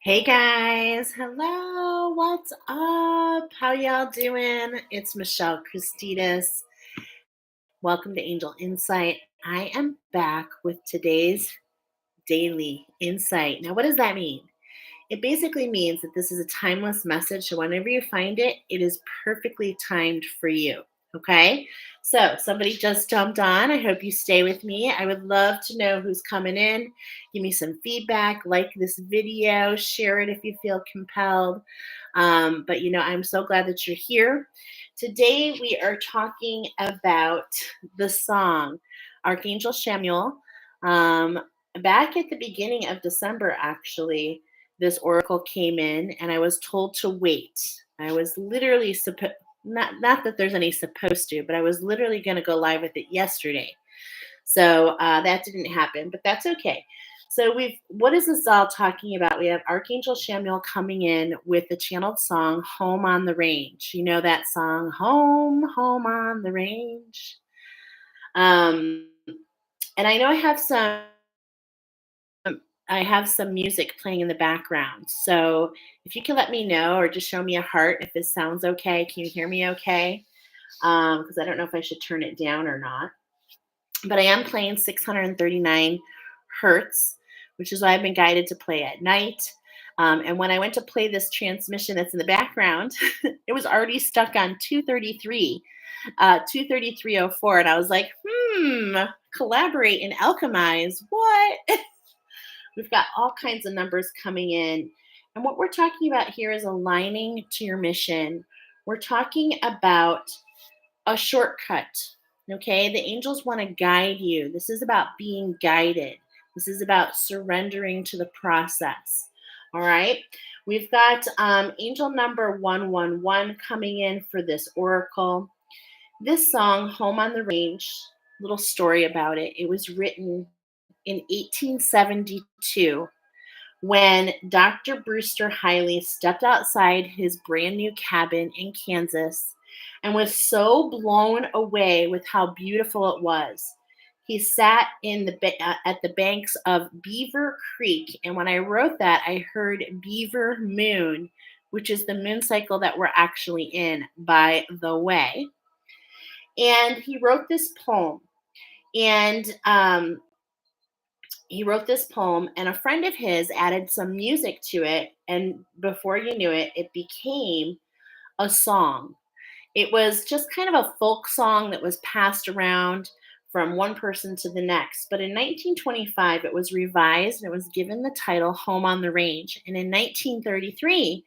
Hey guys, hello, what's up? How y'all doing? It's Michelle Christides. Welcome to Angel Insight. I am back with today's daily insight. Now, what does that mean? It basically means that this is a timeless message. So whenever you find it, it is perfectly timed for you. Okay. So somebody just jumped on. I hope you stay with me. I would love to know who's coming in. Give me some feedback, like this video, share it if you feel compelled. But I'm so glad that you're here. Today we are talking about the song Archangel Chamuel. Um, Back at the beginning of December, actually, this oracle came in and I was told to wait. I was literally supposed not that there's any supposed to, but I was literally going to go live with it yesterday. So that didn't happen, but that's okay. So what is this all talking about? We have Archangel Chamuel coming in with the channeled song "Home on the Range." You know that song, "Home, Home on the Range." Um, and I know I have some music playing in the background. So if you can let me know or just show me a heart if this sounds okay. Can you hear me okay? Because I don't know if I should turn it down or not. But I am playing 639 hertz, which is why I've been guided to play at night. And when I went to play this transmission that's in the background, it was already stuck on 233, 233.04. And I was like, collaborate and alchemize. What? We've got all kinds of numbers coming in. And what we're talking about here is aligning to your mission. We're talking about a shortcut. Okay. The angels want to guide you. This is about being guided, this is about surrendering to the process. All right. We've got angel number 111 coming in for this oracle. This song, Home on the Range, little story about it. It was written in 1872 when Dr. Brewster Hiley stepped outside his brand new cabin in Kansas and was so blown away with how beautiful it was. He sat at the banks of Beaver Creek, and when I wrote that, I heard Beaver Moon, which is the moon cycle that we're actually in, by the way. And he wrote this poem, and and a friend of his added some music to it, and before you knew it, it became a song. It was just kind of a folk song that was passed around from one person to the next. But in 1925, it was revised and it was given the title Home on the Range. And in 1933,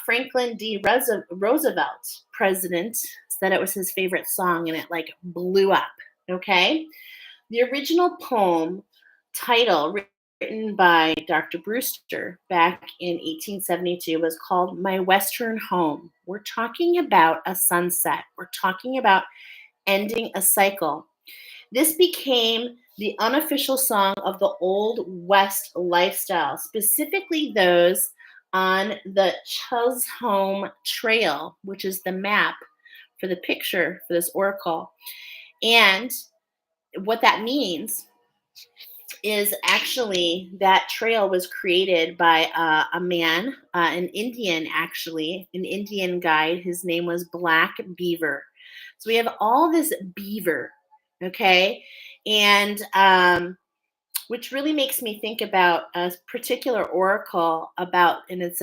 Franklin D. Roosevelt, president, said it was his favorite song and it like blew up. Okay. The original poem title, written by Dr. Brewster back in 1872, was called My Western Home. We're talking about a sunset. We're talking about ending a cycle. This became the unofficial song of the Old West lifestyle, specifically those on the Chisholm Trail, which is the map for the picture for this oracle. And what that means is actually that trail was created by a man, an Indian, actually, an Indian guide. His name was Black Beaver. So we have all this beaver, okay? And which really makes me think about a particular oracle and it's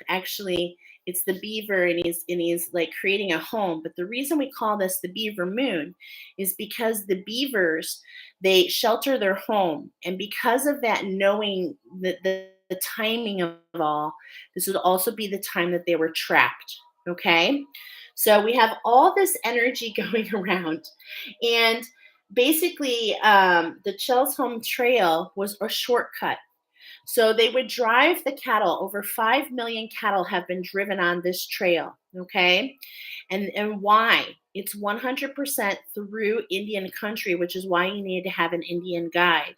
actually it's the beaver, and he's like creating a home. But the reason we call this the beaver moon is because the beavers, they shelter their home, and because of that, knowing that the timing of all this would also be the time that they were trapped. Okay, so we have all this energy going around, and basically, the Chisholm Trail was a shortcut. So they would drive the cattle. Over 5 million cattle have been driven on this trail. Okay. And why? It's 100% through Indian country, which is why you need to have an Indian guide,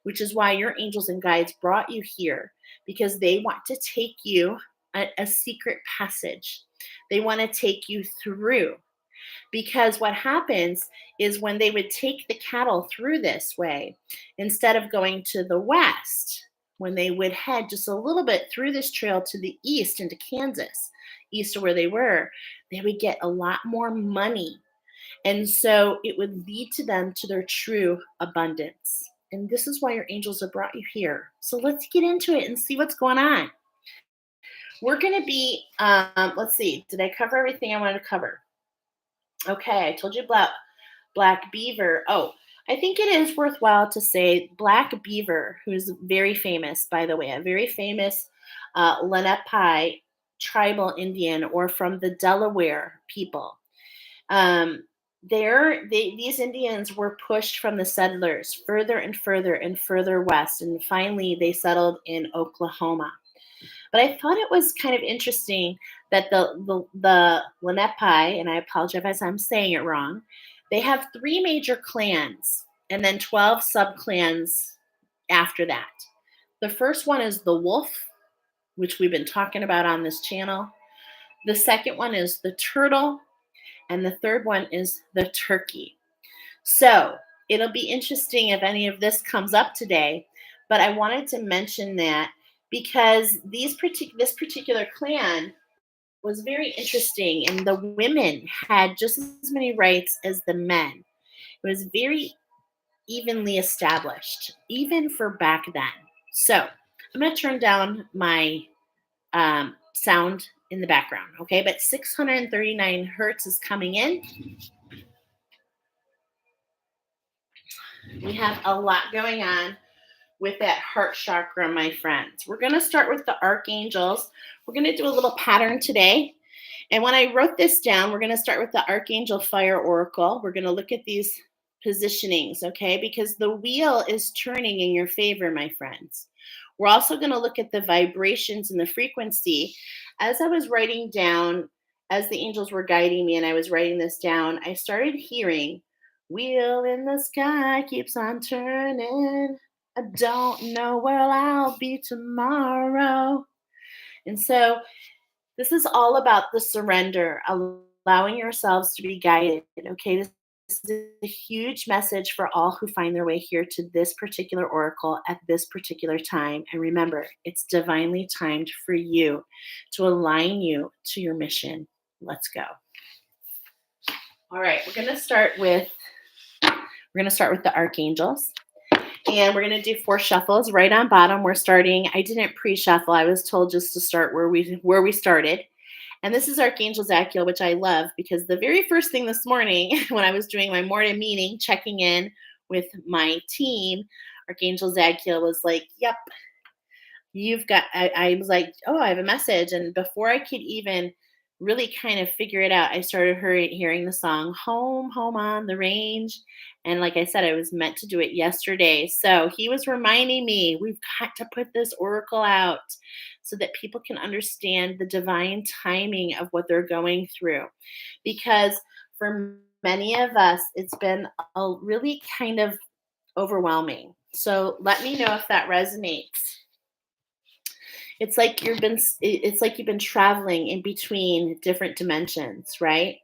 which is why your angels and guides brought you here, because they want to take you a secret passage. They want to take you through. Because what happens is when they would take the cattle through this way, instead of going to the west, when they would head just a little bit through this trail to the east into Kansas, east of where they were, they would get a lot more money. And so it would lead to them to their true abundance. And this is why your angels have brought you here. So let's get into it and see what's going on. We're going to be, let's see, did I cover everything I wanted to cover? Okay, I told you about Black Beaver. Oh, I think it is worthwhile to say Black Beaver, who's very famous, by the way, a very famous Lenape tribal Indian or from the Delaware people. Um, these Indians were pushed from the settlers further and further and further west, and finally they settled in Oklahoma. But I thought it was kind of interesting that the Lenape, and I apologize if I'm saying it wrong, they have three major clans and then 12 subclans after that. The first one is the wolf, which we've been talking about on this channel. The second one is the turtle, and the third one is the turkey. So it'll be interesting if any of this comes up today, but I wanted to mention that because this particular clan was very interesting, and the women had just as many rights as the men. It was very evenly established, even for back then. So I'm going to turn down my sound in the background, okay? But 639 hertz is coming in. We have a lot going on with that heart chakra, my friends. We're going to start with the archangels. We're going to do a little pattern today. And when I wrote this down, we're going to start with the Archangel Fire Oracle. We're going to look at these positionings, okay? Because the wheel is turning in your favor, my friends. We're also going to look at the vibrations and the frequency. As I was writing down, as the angels were guiding me and I was writing this down, I started hearing, wheel in the sky keeps on turning. I don't know where I'll be tomorrow. And so this is all about the surrender, allowing yourselves to be guided. Okay, this is a huge message for all who find their way here to this particular oracle at this particular time. And remember, it's divinely timed for you to align you to your mission. Let's go. All right, we're going to start with the archangels. And we're going to do 4 shuffles right on bottom. We're starting. I didn't pre-shuffle. I was told just to start where we started. And this is Archangel Zachiel, which I love because the very first thing this morning when I was doing my morning meeting, checking in with my team, Archangel Zachiel was like, yep, you've got, I was like, oh, I have a message. And before I could even really kind of figure it out, I started hearing the song Home, Home on the Range. And like I said, I was meant to do it yesterday. So he was reminding me, we've got to put this oracle out so that people can understand the divine timing of what they're going through. Because for many of us, it's been a really kind of overwhelming. So let me know if that resonates. It's like you've been traveling in between different dimensions, right?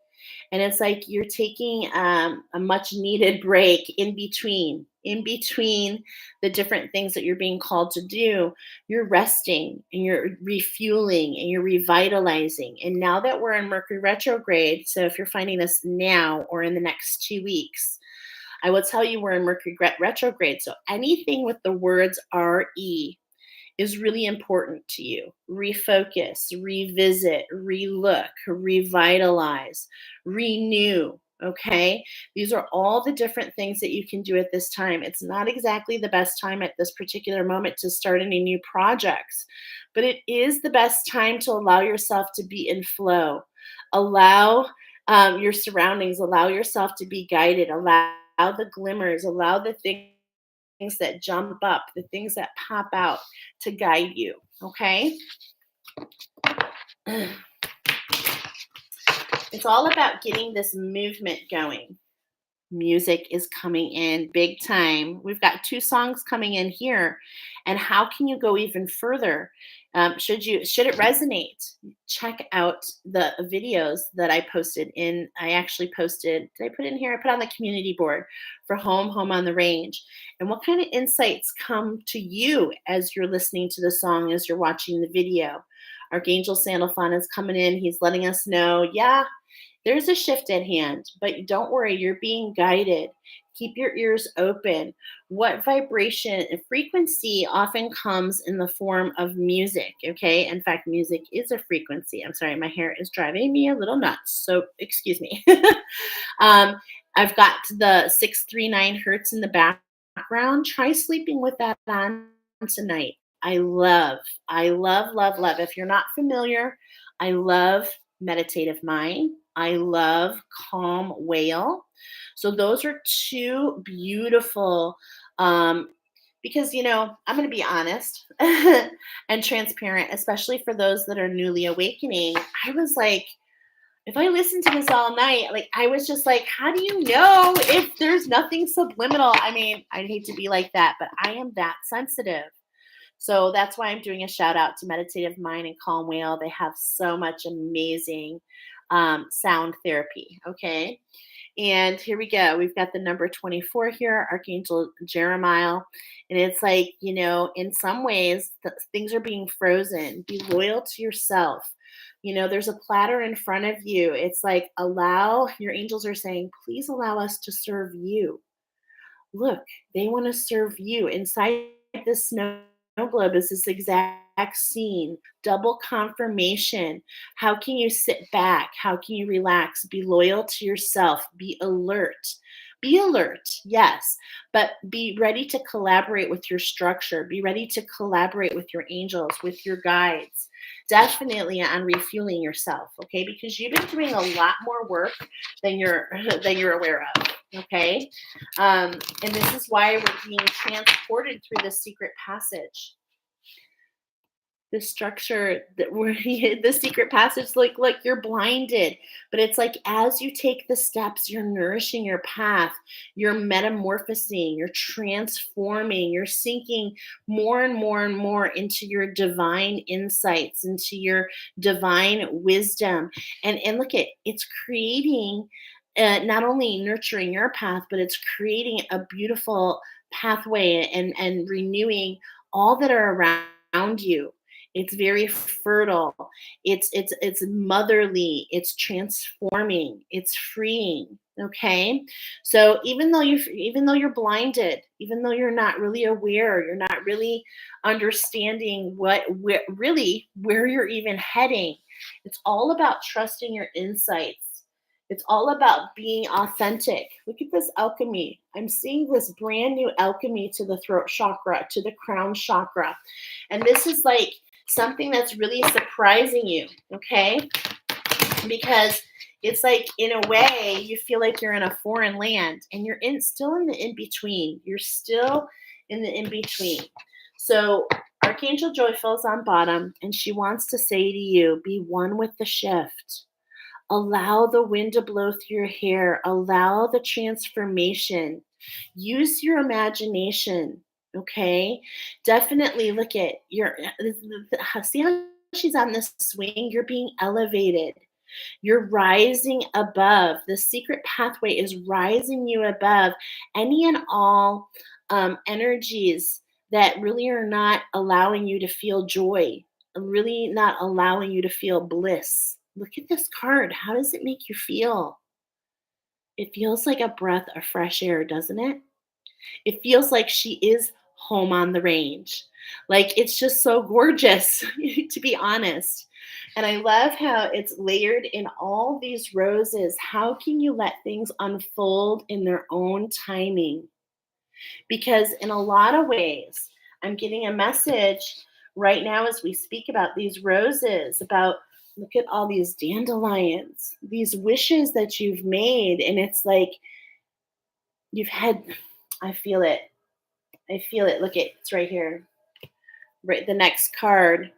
And it's like you're taking a much needed break in between the different things that you're being called to do. You're resting and you're refueling and you're revitalizing. And now that we're in Mercury retrograde, so if you're finding this now or in the next 2 weeks, I will tell you we're in Mercury retrograde. So anything with the words RE is really important to you. Refocus, revisit, relook, revitalize, renew. Okay. These are all the different things that you can do at this time. It's not exactly the best time at this particular moment to start any new projects, but it is the best time to allow yourself to be in flow. Allow your surroundings, allow yourself to be guided, allow the glimmers, allow the things that jump up, the things that pop out to guide you, okay? It's all about getting this movement going. Music is coming in big time. We've got 2 songs coming in here, and how can you go even further? Should it resonate? Check out the videos that I posted in. I actually posted. Did I put it in here? I put on the community board for Home on the Range. And what kind of insights come to you as you're listening to the song, as you're watching the video? Archangel Sandalphon is coming in. He's letting us know, yeah, there's a shift at hand, but don't worry, you're being guided. Keep your ears open. What vibration and frequency often comes in the form of music, okay? In fact, music is a frequency. I'm sorry, my hair is driving me a little nuts, so excuse me. um, I've got the 639 hertz in the background. Try sleeping with that on tonight. I love. If you're not familiar, I love Meditative Mind. I love Calm Whale. So those are two beautiful, um, because I'm going to be honest and transparent, especially for those that are newly awakening. I was like, if I listened to this all night, like I was just like, how do you know if there's nothing subliminal? I mean, I'd hate to be like that, but I am that sensitive. So that's why I'm doing a shout out to Meditative Mind and Calm Whale. They have so much amazing sound therapy. Okay. And here we go. We've got the number 24 here, Archangel Jeremiah. And it's like, in some ways, things are being frozen. Be loyal to yourself. There's a platter in front of you. It's like, your angels are saying, please allow us to serve you. Look, they want to serve you. Inside this snow globe is this exact scene, double confirmation. How can you sit back? How can you relax? Be loyal to yourself. Be alert. Be alert, yes, but be ready to collaborate with your structure. Be ready to collaborate with your angels, with your guides. Definitely on refueling yourself, okay? Because you've been doing a lot more work than you're than you're aware of, okay? And this is why we're being transported through this secret passage. The structure that we're the secret passage, like you're blinded, but it's like as you take the steps, you're nourishing your path, you're metamorphosing, you're transforming, you're sinking more and more and more into your divine insights, into your divine wisdom. And look at it's creating not only nurturing your path, but it's creating a beautiful pathway and renewing all that are around you. It's very fertile. It's motherly. It's transforming. It's freeing. Okay. So even though you're blinded, even though you're not really aware, you're not really understanding where you're even heading. It's all about trusting your insights. It's all about being authentic. Look at this alchemy. I'm seeing this brand new alchemy to the throat chakra, to the crown chakra. And this is like something that's really surprising you, okay? Because it's like in a way you feel like you're in a foreign land and you're still in the in between. You're still in the in between. So Archangel Joyful's on bottom and she wants to say to you, be one with the shift. Allow the wind to blow through your hair. Allow the transformation. Use your imagination. Okay. Definitely look at see how she's on this swing? You're being elevated. You're rising above. The secret pathway is rising you above any and all energies that really are not allowing you to feel joy, really not allowing you to feel bliss. Look at this card. How does it make you feel? It feels like a breath of fresh air, doesn't it? It feels like she is home on the range. Like it's just so gorgeous, to be honest. And I love how it's layered in all these roses. How can you let things unfold in their own timing? Because in a lot of ways, I'm getting a message right now as we speak about these roses, about look at all these dandelions, these wishes that you've made. And it's like you've had, I feel it. I feel it. Look at it's right here. Right, the next card.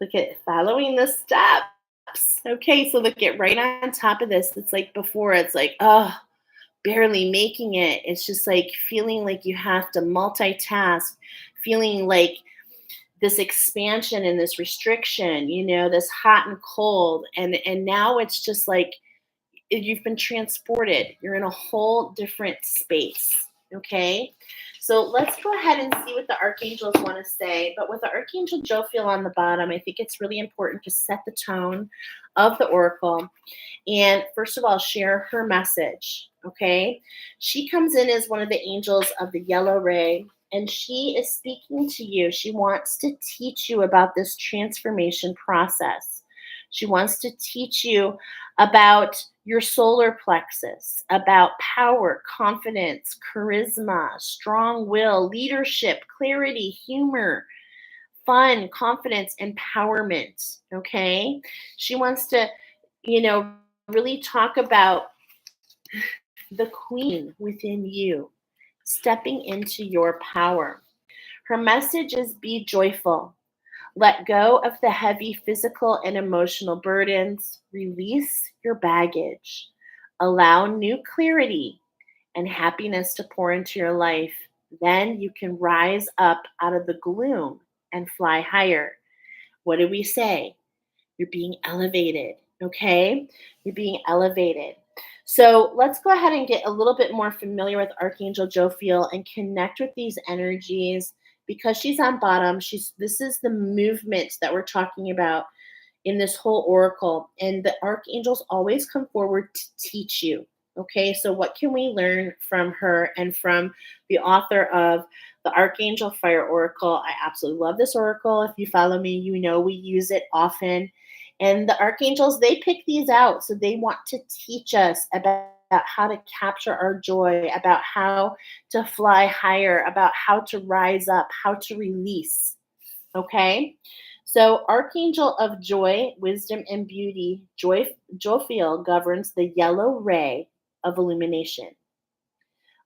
Look at following the steps. Okay, so look at right on top of this. It's like before, it's like, oh, barely making it. It's just like feeling like you have to multitask, feeling like this expansion and this restriction, this hot and cold. And now it's just like you've been transported. You're in a whole different space. Okay. So let's go ahead and see what the archangels want to say. But with the Archangel Jophiel on the bottom, I think it's really important to set the tone of the oracle. And first of all, share her message. Okay. She comes in as one of the angels of the yellow ray, and she is speaking to you. She wants to teach you about this transformation process. She wants to teach you about your solar plexus, about power, confidence, charisma, strong will, leadership, clarity, humor, fun, confidence, empowerment. Okay. She wants to, you know, really talk about the queen within you, stepping into your power. Her message is be joyful. Let go of the heavy physical and emotional burdens. Release your baggage. Allow new clarity and happiness to pour into your life. Then you can rise up out of the gloom and fly higher. What do we say? You're being elevated, okay? You're being elevated. So let's go ahead and get a little bit more familiar with Archangel Jophiel and connect with these energies. Because she's on bottom, this is the movement that we're talking about in this whole oracle. And the archangels always come forward to teach you. Okay, so what can we learn from her and from the author of the Archangel Fire Oracle? I absolutely love this oracle. If you follow me, you know we use it often. And the archangels, they pick these out. So they want to teach us about how to capture our joy, about how to fly higher, about how to rise up, how to release. Okay? So, Archangel of Joy, Wisdom, and Beauty, Jophiel governs the yellow ray of illumination.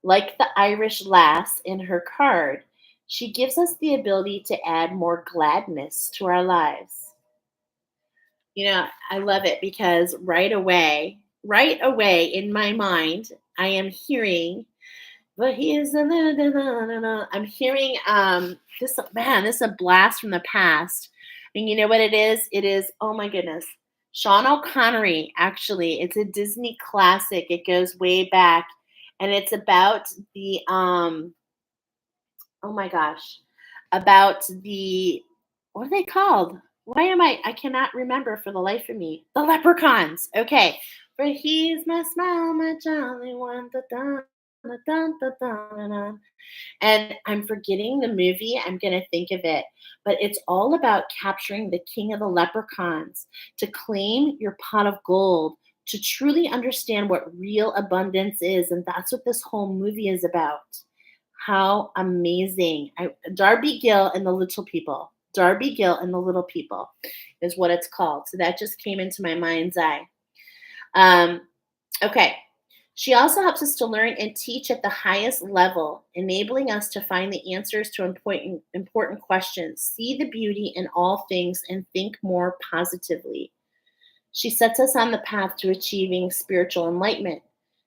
Like the Irish lass in her card, she gives us the ability to add more gladness to our lives. I love it because right away in my mind, I am hearing, but he is, I'm hearing this, man, this is a blast from the past. And you know what it is? It is, oh my goodness, Sean O'Connery, actually. It's a Disney classic. It goes way back. And it's about the, oh my gosh, about the, what are they called? I cannot remember for the life of me. The leprechauns. Okay. For he's my smile, my jolly one. Da, da, da, da, da, da, da. And I'm forgetting the movie. I'm going to think of it. But it's all about capturing the king of the leprechauns, to claim your pot of gold, to truly understand what real abundance is. And that's what this whole movie is about. How amazing. Darby Gill and the Little People. Darby Gill and the Little People is what it's called. So that just came into my mind's eye. Okay. She also helps us to learn and teach at the highest level, enabling us to find the answers to important questions, see the beauty in all things, and think more positively. She sets us on the path to achieving spiritual enlightenment.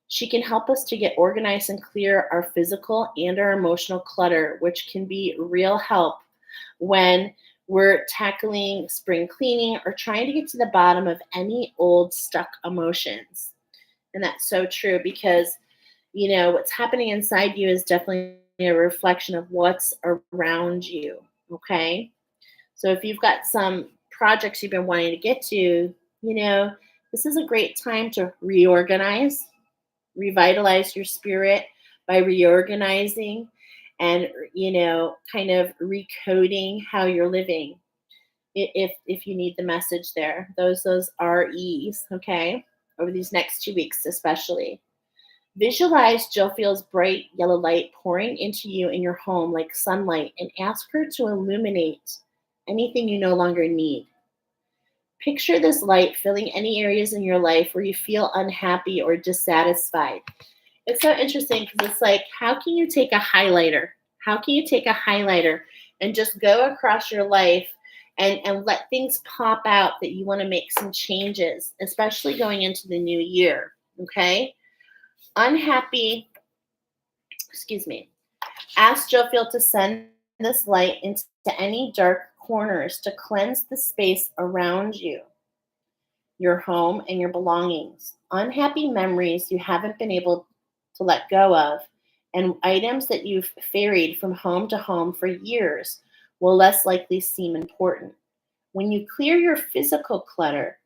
She can help us to get organized and clear our physical and our emotional clutter, which can be real help when we're tackling spring cleaning or trying to get to the bottom of any old stuck emotions. And that's so true because, what's happening inside you is definitely a reflection of what's around you. Okay. So if you've got some projects you've been wanting to get to, this is a great time to reorganize, revitalize your spirit by reorganizing and, kind of recoding how you're living. If you need the message there, those REs, okay, over these next 2 weeks especially. Visualize Jophiel's bright yellow light pouring into you in your home like sunlight and ask her to illuminate anything you no longer need. Picture this light filling any areas in your life where you feel unhappy or dissatisfied. It's so interesting because it's like, how can you take a highlighter? How can you take a highlighter and just go across your life and let things pop out that you want to make some changes, especially going into the new year, okay? Unhappy, excuse me, ask Jophiel to send this light into any dark corners to cleanse the space around you, your home, and your belongings. Unhappy memories you haven't been able to let go of, and items that you've ferried from home to home for years will less likely seem important. When you clear your physical clutter,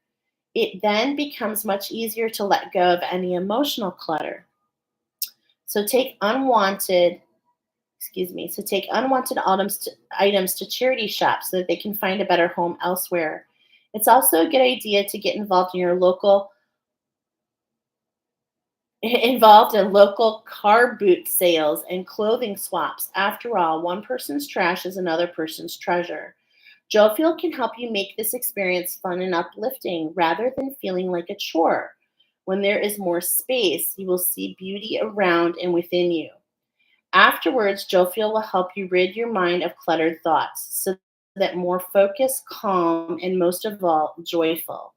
it then becomes much easier to let go of any emotional clutter. So take unwanted, take unwanted items to charity shops so that they can find a better home elsewhere. It's also a good idea to get involved in local car boot sales and clothing swaps. After all, one person's trash is another person's treasure. Joefield can help you make this experience fun and uplifting rather than feeling like a chore. When there is more space, you will see beauty around and within you. Afterwards, Joefield will help you rid your mind of cluttered thoughts so that more focused, calm, and most of all, joyful.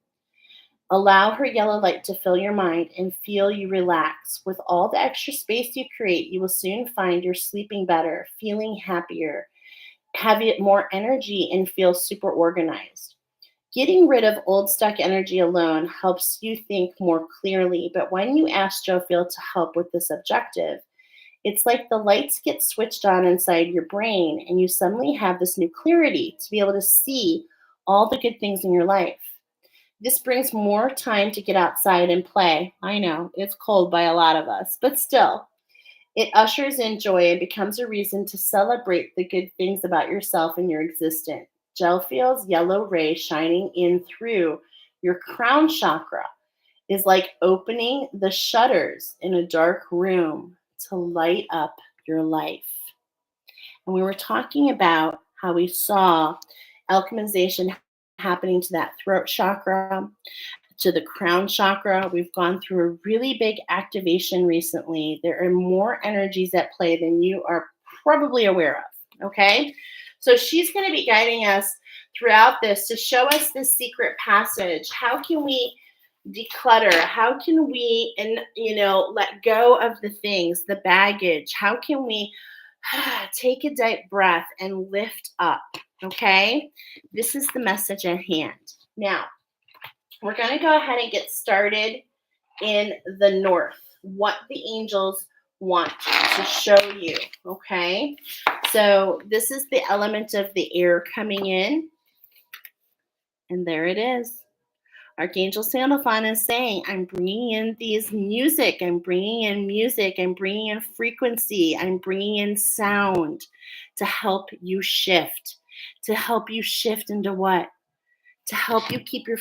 Allow her yellow light to fill your mind and feel you relax. With all the extra space you create, you will soon find you're sleeping better, feeling happier, have more energy, and feel super organized. Getting rid of old stuck energy alone helps you think more clearly, but when you ask Joefield to help with this objective, it's like the lights get switched on inside your brain and you suddenly have this new clarity to be able to see all the good things in your life. This brings more time to get outside and play. I know, it's cold by a lot of us, but still, it ushers in joy and becomes a reason to celebrate the good things about yourself and your existence. Gelfield's yellow ray shining in through your crown chakra is like opening the shutters in a dark room to light up your life. And we were talking about how we saw alchemization happening to that throat chakra, to the crown chakra. We've gone through a really big activation recently. There are more energies at play than you are probably aware of. Okay. So she's going to be guiding us throughout this to show us this secret passage. How can we declutter? How can we, and let go of the things, the baggage? How can we take a deep breath and lift up? Okay. This is the message at hand. Now, we're going to go ahead and get started in the north, what the angels want to show you, okay? So this is the element of the air coming in, and there it is. Archangel Sandalphon is saying, I'm bringing in music, I'm bringing in frequency, I'm bringing in sound to help you shift. Into what? To help you keep your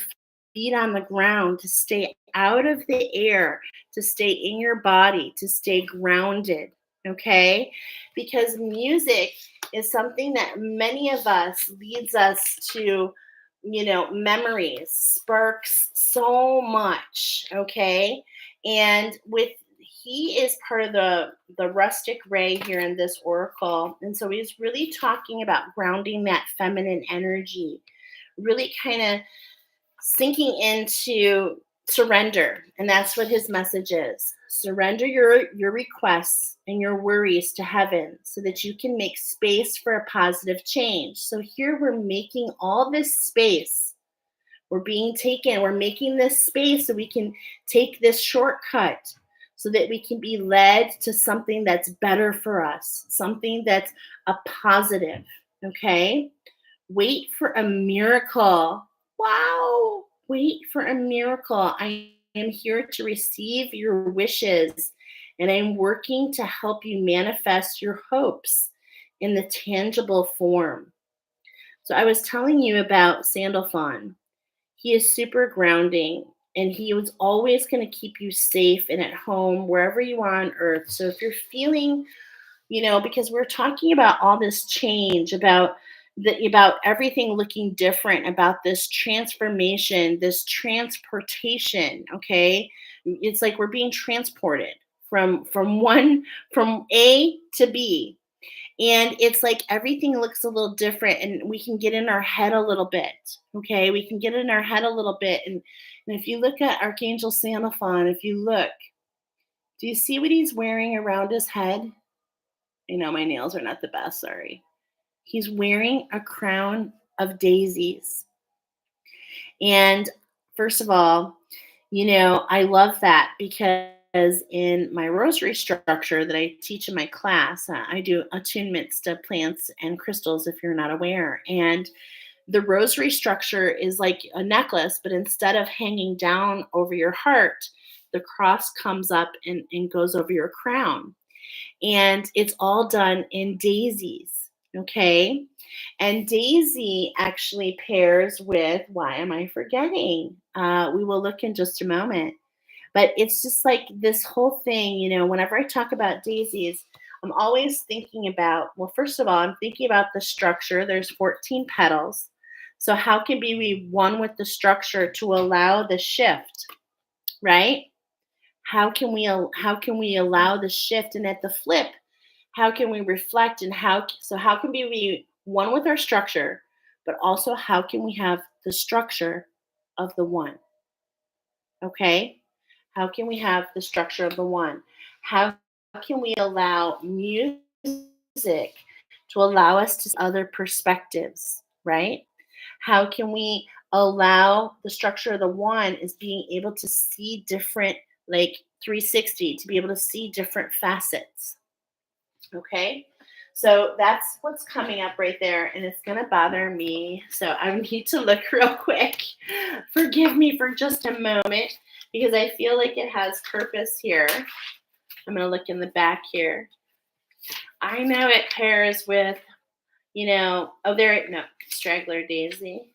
feet on the ground, to stay out of the air, to stay in your body, to stay grounded, okay? Because music is something that many of us leads us to, memories, sparks so much, okay? And he is part of the rustic ray here in this oracle. And so he's really talking about grounding that feminine energy, really kind of sinking into surrender. And that's what his message is. Surrender your requests and your worries to heaven so that you can make space for a positive change. So here we're making all this space. We're making this space so we can take this shortcut so that we can be led to something that's better for us, something that's a positive, okay? Wait for a miracle. Wow. Wait for a miracle. I am here to receive your wishes, and I'm working to help you manifest your hopes in the tangible form. So I was telling you about Sandalphon. He is super grounding, and he was always going to keep you safe and at home wherever you are on earth. So if you're feeling, because we're talking about all this change, about everything looking different, about this transformation, this transportation, okay? It's like we're being transported from A to B. And it's like everything looks a little different, and we can get in our head a little bit, okay? We can get in our head a little bit. And if you look at Archangel Sandalphon, do Do you see what he's wearing around his head? I know my nails are not the best, sorry. He's wearing a crown of daisies. And first of all, I love that because in my rosary structure that I teach in my class, I do attunements to plants and crystals if you're not aware. And the rosary structure is like a necklace, but instead of hanging down over your heart, the cross comes up and goes over your crown. And it's all done in daisies. Okay. And daisy actually pairs with, why am I forgetting? We will look in just a moment. But it's just like this whole thing, whenever I talk about daisies, I'm always thinking about, well, first of all, I'm thinking about the structure. There's 14 petals. So how can we be one with the structure to allow the shift, right? How can we allow the shift, and at the flip, how can we reflect, and how can we be one with our structure, but also how can we have the structure of the one? Okay? How can we have the structure of the one? How can we allow music to allow us to see other perspectives, right? How can we allow the structure of the one is being able to see different, like 360, to be able to see different facets? Okay. So that's what's coming up right there, and it's going to bother me. So I need to look real quick. Forgive me for just a moment because I feel like it has purpose here. I'm going to look in the back here. I know it pairs with, straggler daisy.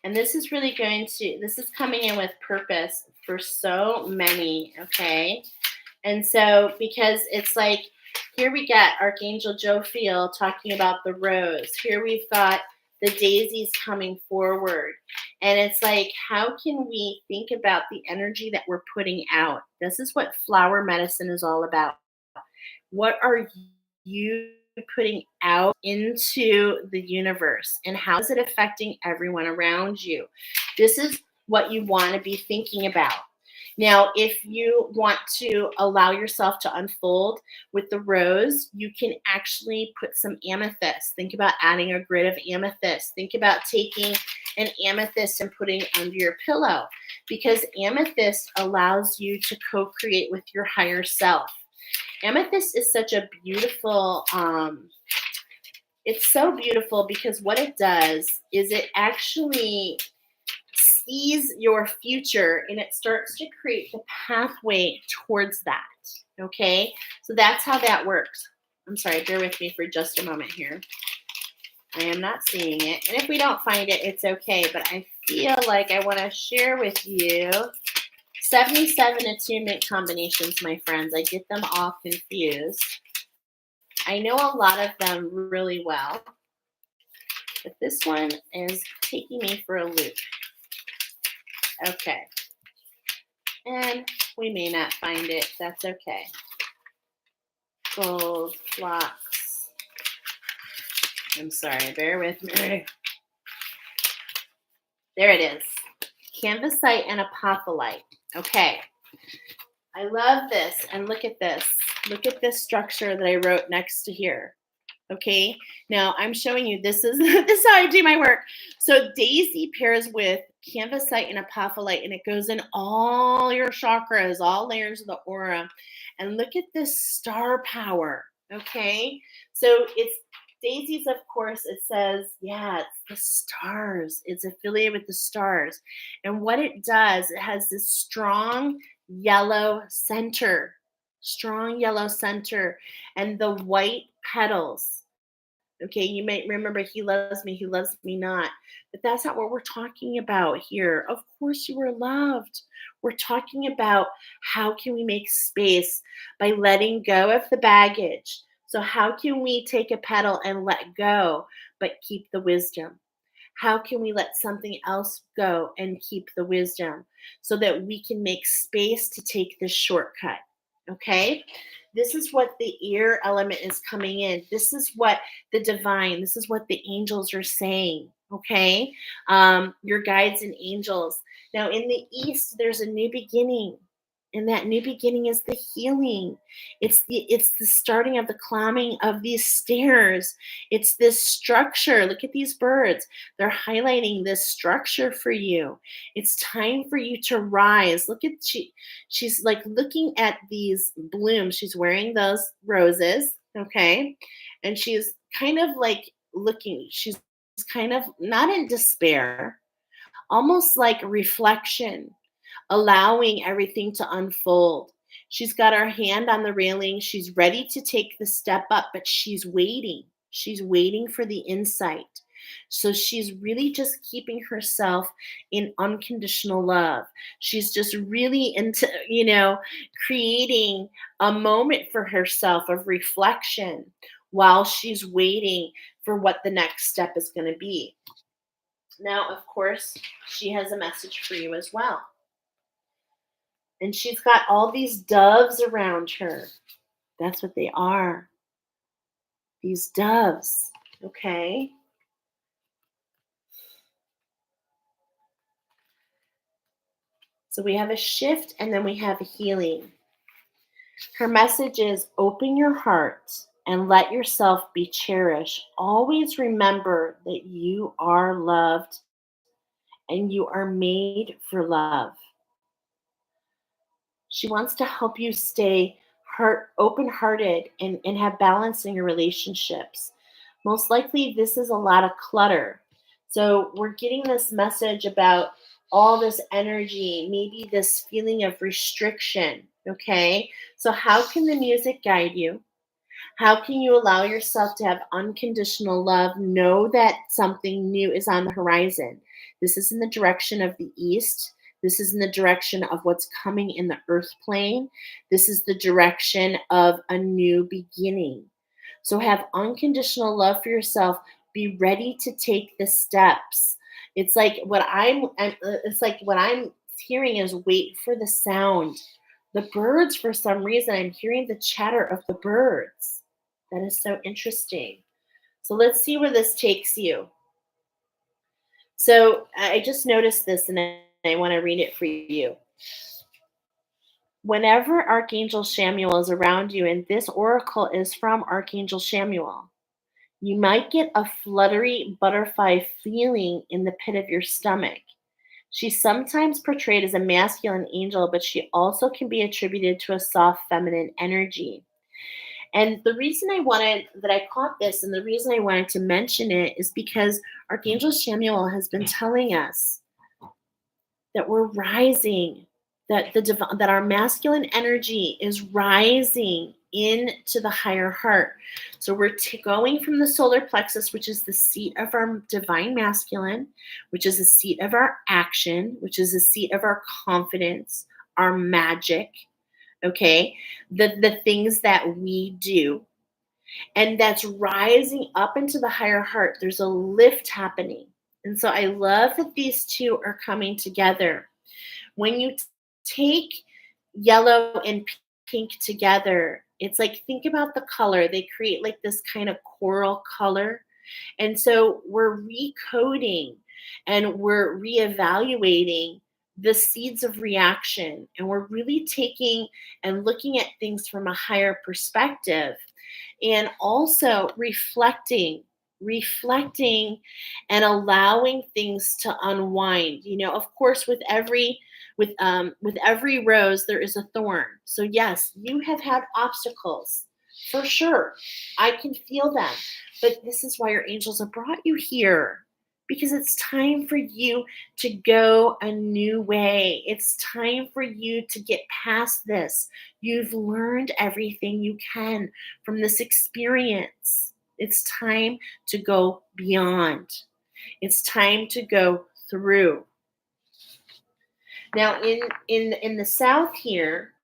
And this is coming in with purpose for so many, okay? And so, because it's like, here we got Archangel Jophiel talking about the rose. Here we've got the daisies coming forward. And it's like, how can we think about the energy that we're putting out? This is what flower medicine is all about. What are you putting out into the universe? And how is it affecting everyone around you? This is what you want to be thinking about. Now, if you want to allow yourself to unfold with the rose, you can actually put some amethyst. Think about adding a grid of amethyst. Think about taking an amethyst and putting it under your pillow, because amethyst allows you to co-create with your higher self. Amethyst is such a beautiful, it's so beautiful because what it does is it actually sees your future and it starts to create the pathway towards that. Okay, so that's how that works. I'm sorry, bear with me for just a moment here. I am not seeing it. And if we don't find it, it's okay. But I feel like I want to share with you 77 attunement combinations, my friends. I get them all confused. I know a lot of them really well, but this one is taking me for a loop. Okay. And we may not find it. That's okay. Gold flocks. I'm sorry. Bear with me. There it is. Canvasite and apophyllite. Okay. I love this. And look at this. Look at this structure that I wrote next to here. Okay. Now I'm showing you this is how I do my work. So daisy pairs with canvasite and apophyllite, and it goes in all your chakras, all layers of the aura. And look at this star power. Okay. So it's daisies, of course, it says, yeah, it's the stars. It's affiliated with the stars. And what it does, it has this strong yellow center, and the white petals. Okay, you might remember he loves me not. But that's not what we're talking about here. Of course you were loved. We're talking about how can we make space by letting go of the baggage. So how can we take a petal and let go, but keep the wisdom? How can we let something else go and keep the wisdom so that we can make space to take this shortcut? Okay? This is what the ear element is coming in. This is what the divine, this is what the angels are saying. Okay? Your guides and angels. Now, in the East, there's a new beginning. And that new beginning is the healing. It's the starting of the climbing of these stairs. It's this structure. Look at these birds. They're highlighting this structure for you. It's time for you to rise. Look at she's like looking at these blooms. She's wearing those roses, okay? And she's kind of like looking, she's kind of not in despair, almost like reflection, allowing everything to unfold. She's got her hand on the railing. She's ready to take the step up, but she's waiting. She's waiting for the insight. So she's really just keeping herself in unconditional love. She's just really into, creating a moment for herself of reflection while she's waiting for what the next step is going to be. Now, of course, she has a message for you as well. And she's got all these doves around her. That's what they are. These doves. Okay. So we have a shift and then we have a healing. Her message is open your heart and let yourself be cherished. Always remember that you are loved and you are made for love. She wants to help you stay open-hearted and have balance in your relationships. Most likely, this is a lot of clutter. So we're getting this message about all this energy, maybe this feeling of restriction. Okay. So how can the music guide you? How can you allow yourself to have unconditional love? Know that something new is on the horizon. This is in the direction of the east. This is in the direction of what's coming in the earth plane. This is the direction of a new beginning. So have unconditional love for yourself. Be ready to take the steps. It's like what I'm hearing is wait for the sound. The birds, for some reason, I'm hearing the chatter of the birds. That is so interesting. So let's see where this takes you. So I just noticed this and I want to read it for you. Whenever Archangel Chamuel is around you, and this oracle is from Archangel Chamuel, you might get a fluttery butterfly feeling in the pit of your stomach. She's sometimes portrayed as a masculine angel, but she also can be attributed to a soft feminine energy. And the reason I caught this and the reason I wanted to mention it is because Archangel Samuel has been telling us that we're rising, that our masculine energy is rising into the higher heart. So we're going from the solar plexus, which is the seat of our divine masculine, which is the seat of our action, which is the seat of our confidence, our magic, okay? The things that we do. And that's rising up into the higher heart. There's a lift happening. And so I love that these two are coming together. When you take yellow and pink together, it's like, think about the color. They create like this kind of coral color. And so we're recoding and we're reevaluating the seeds of reaction. And we're really taking and looking at things from a higher perspective and also reflecting and allowing things to unwind. Of course, with every rose there is a thorn. So yes, you have had obstacles for sure. I can feel them. But this is why your angels have brought you here, because it's time for you to go a new way. It's time for you to get past this. You've learned everything you can from this experience. It's time to go beyond. It's time to go through. Now, in the south here,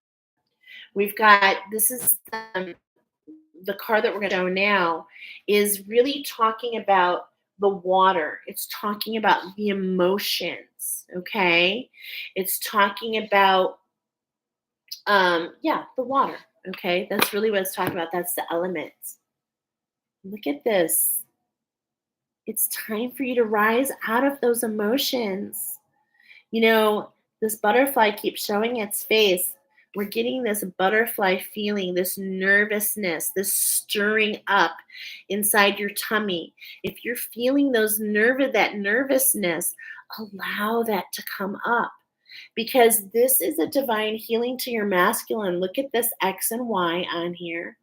we've got this is the card that we're going to show now is really talking about the water. It's talking about the emotions. Okay, it's talking about the water. Okay, that's really what it's talking about. That's the elements. Look at this. It's time for you to rise out of those emotions. This butterfly keeps showing its face. We're getting this butterfly feeling, this nervousness, this stirring up inside your tummy. If you're feeling that nervousness, allow that to come up because this is a divine healing to your masculine. Look at this X and Y on here.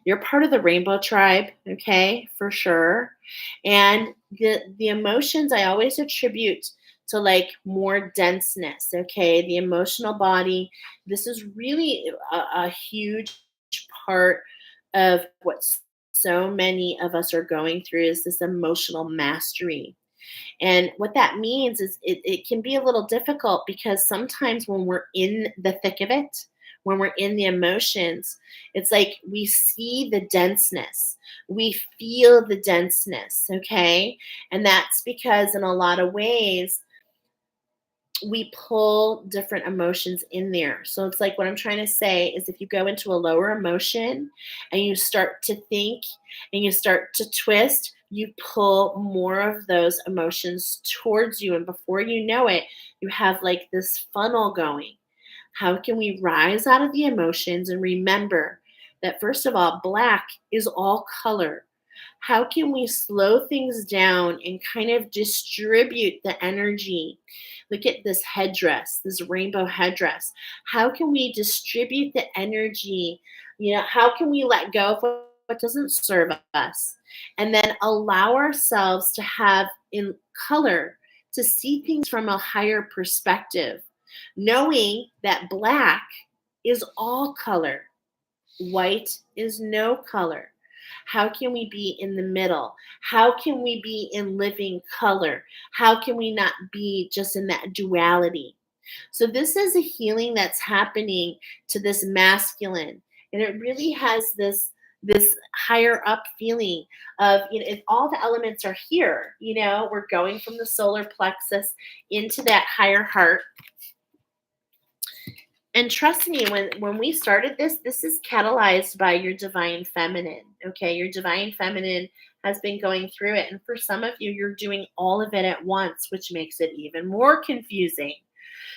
You're part of the rainbow tribe, okay, for sure. And the emotions I always attribute to like more denseness, okay? The emotional body. This is really a huge part of what so many of us are going through is this emotional mastery. And what that means is it can be a little difficult because sometimes when we're in the thick of it, when we're in the emotions, it's like we see the denseness, we feel the denseness, okay? And that's because in a lot of ways, we pull different emotions in there. So it's like what I'm trying to say is if you go into a lower emotion and you start to think and you start to twist, you pull more of those emotions towards you. And before you know it, you have like this funnel going. How can we rise out of the emotions and remember that, first of all, black is all color? How can we slow things down and kind of distribute the energy? Look at this headdress, this rainbow headdress. How can we distribute the energy? How can we let go of what doesn't serve us and then allow ourselves to have in color to see things from a higher perspective, knowing that black is all color, white is no color. How can we be in the middle? How can we be in living color? How can we not be just in that duality? So, this is a healing that's happening to this masculine, and it really has this higher up feeling of, if all the elements are here, we're going from the solar plexus into that higher heart. And trust me, when we started this is catalyzed by your divine feminine. Okay, your divine feminine has been going through it, and for some of you, you're doing all of it at once, which makes it even more confusing.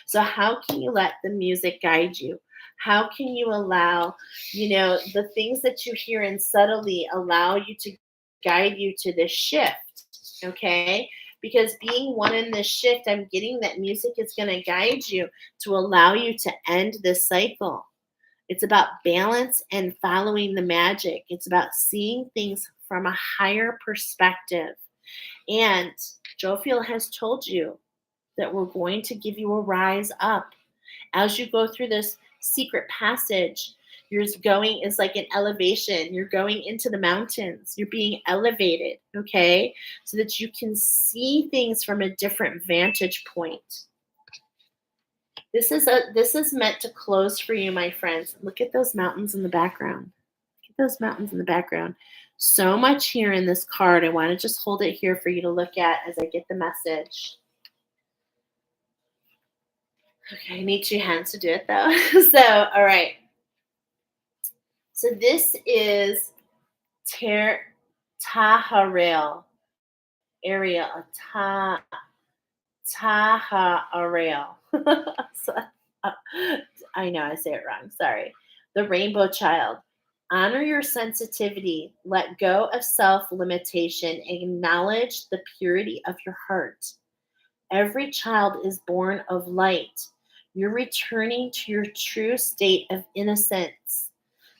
So how can you let the music guide you? How can you allow, the things that you hear and subtly allow you to guide you to this shift? Okay, because being one in this shift, I'm getting that music is going to guide you to allow you to end this cycle. It's about balance and following the magic. It's about seeing things from a higher perspective. And Jophiel has told you that we're going to give you a rise up. As you go through this secret passage, you're going is like an elevation. You're going into the mountains. You're being elevated, okay? So that you can see things from a different vantage point. This is meant to close for you, my friends. Look at those mountains in the background. Look at those mountains in the background. So much here in this card. I want to just hold it here for you to look at as I get the message. Okay, I need 2 hands to do it though. So, all right. So this is Taharail area, Taharail. So, uh, I know I say it wrong. Sorry. The Rainbow Child. Honor your sensitivity. Let go of self-limitation. Acknowledge the purity of your heart. Every child is born of light. You're returning to your true state of innocence.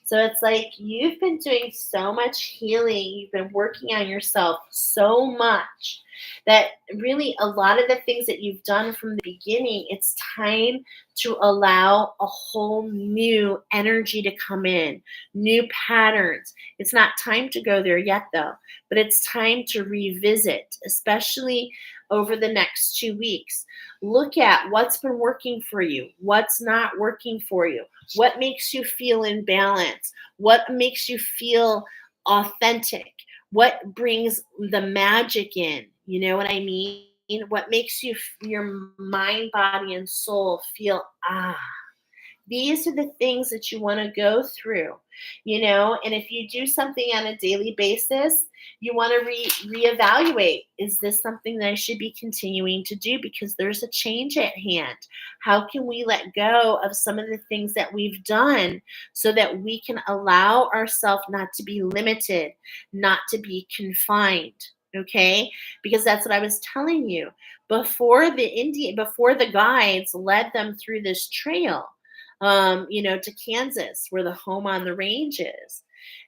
So it's like you've been doing so much healing. You've been working on yourself so much that really a lot of the things that you've done from the beginning, it's time to allow a whole new energy to come in, new patterns. It's not time to go there yet, though, but it's time to revisit, especially over the next 2 weeks. Look at what's been working for you, what's not working for you, what makes you feel in balance, what makes you feel authentic, what brings the magic in. You know what I mean? What makes your mind, body, and soul feel These are the things that you want to go through, and if you do something on a daily basis, you want to reevaluate. Is this something that I should be continuing to do because there's a change at hand? How can we let go of some of the things that we've done so that we can allow ourselves not to be limited, not to be confined? Okay, because that's what I was telling you before the guides led them through this trail, to Kansas, where the home on the range is.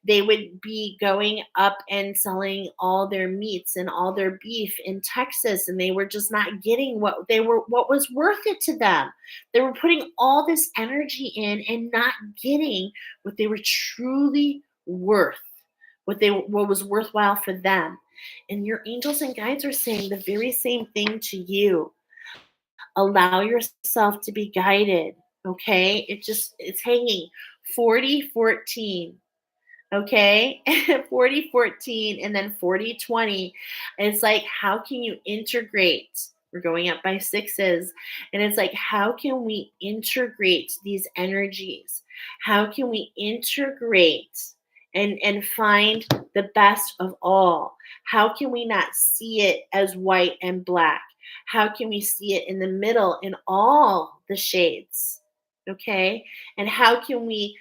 They would be going up and selling all their meats and all their beef in Texas, and they were just not getting what was worth it to them. They were putting all this energy in and not getting what they were truly worth, what was worthwhile for them. And your angels and guides are saying the very same thing to you. Allow yourself to be guided. Okay, it's hanging 40-14. Okay, 40-14, and then 40-20. It's like, how can you integrate? We're going up by sixes, and it's like, how can we integrate these energies? How can we integrate and find the best of all? How can we not see it as white and black? How can we see it in the middle in all the shades? Okay, and how can we,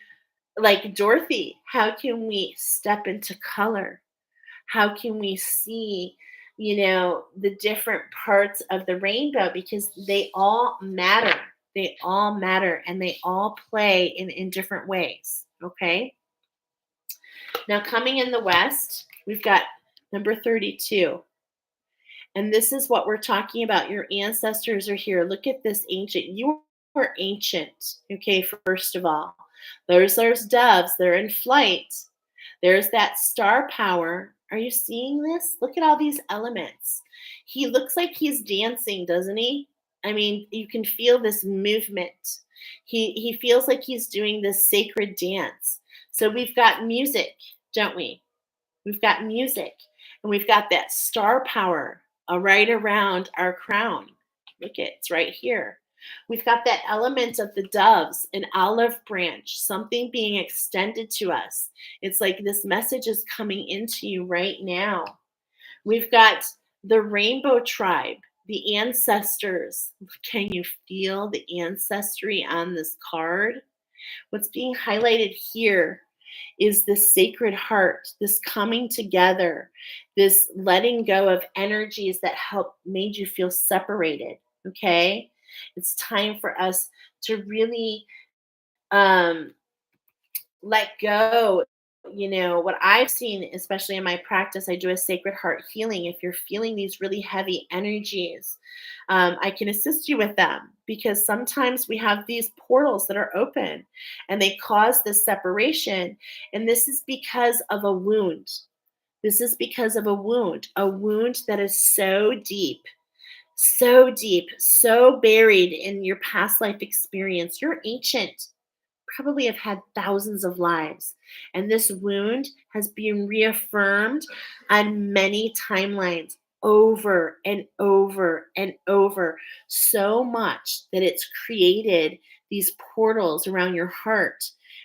like Dorothy, how can we step into color? How can we see, the different parts of the rainbow? Because they all matter. They all matter, and they all play in different ways. Okay. Now, coming in the West, we've got number 32. And this is what we're talking about. Your ancestors are here. Look at this ancient. You are ancient. Okay, first of all. There's doves. They're in flight. There's that star power. Are you seeing this? Look at all these elements. He looks like he's dancing, doesn't he? I mean, you can feel this movement. He feels like he's doing this sacred dance. So we've got music, don't we? We've got music, and we've got that star power right around our crown. Look, it's right here. We've got that element of the doves, an olive branch, something being extended to us. It's like this message is coming into you right now. We've got the rainbow tribe, the ancestors. Can you feel the ancestry on this card? What's being highlighted here is this sacred heart, this coming together, this letting go of energies that made you feel separated. Okay, it's time for us to really um, let go. What I've seen, especially in my practice, I do a sacred heart healing. If you're feeling these really heavy energies, I can assist you with them, because sometimes we have these portals that are open and they cause this separation. And this is because of a wound. This is because of a wound that is so deep, so buried in your past life experience. You're ancient, probably have had thousands of lives. And this wound has been reaffirmed on many timelines over and over and over, so much that it's created these portals around your heart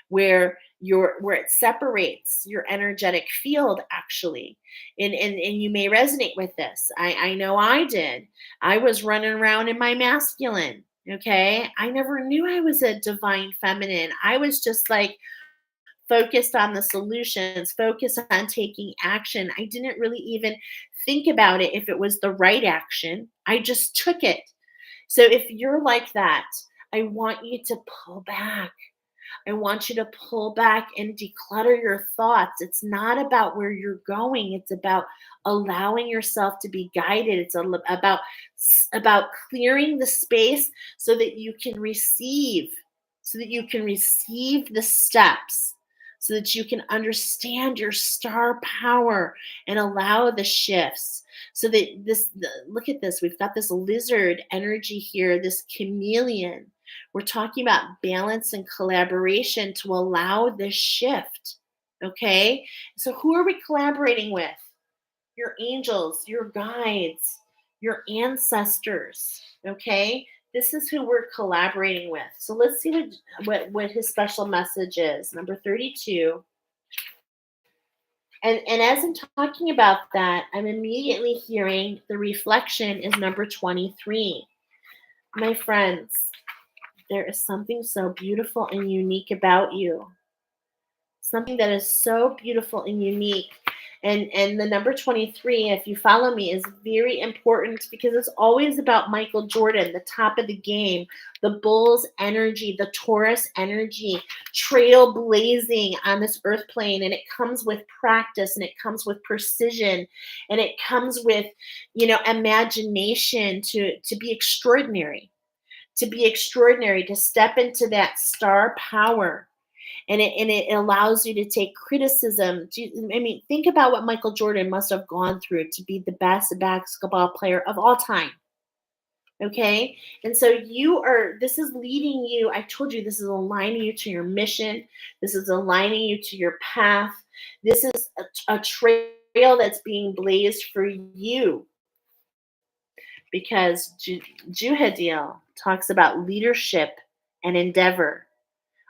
where it separates your energetic field, actually. And you may resonate with this. I know I did. I was running around in my masculine. Okay. I never knew I was a divine feminine. I was just like focused on the solutions, focused on taking action. I didn't really even think about it if it was the right action. I just took it. So if you're like that, I want you to pull back. I want you to pull back and declutter your thoughts. It's not about where you're going. It's about allowing yourself to be guided. It's about clearing the space so that you can receive, the steps, so that you can understand your star power and allow the shifts. So that look at this. We've got this lizard energy here, this chameleon. We're talking about balance and collaboration to allow this shift. Okay. So who are we collaborating with? Your angels, your guides, your ancestors. Okay. This is who we're collaborating with. So let's see what his special message is. Number 32. And as I'm talking about that, I'm immediately hearing the reflection is number 23. My friends, there is something so beautiful and unique about you. Something that is so beautiful and unique. And the number 23, if you follow me, is very important because it's always about Michael Jordan, the top of the game, the Bulls energy, the Taurus energy, trailblazing on this earth plane. And it comes with practice, and it comes with precision, and it comes with, imagination to be extraordinary, to step into that star power. And it allows you to take criticism. I mean, think about what Michael Jordan must have gone through to be the best basketball player of all time. Okay. And so this is leading you. I told you, this is aligning you to your mission. This is aligning you to your path. This is a trail that's being blazed for you, because Juhadiel talks about leadership and endeavor.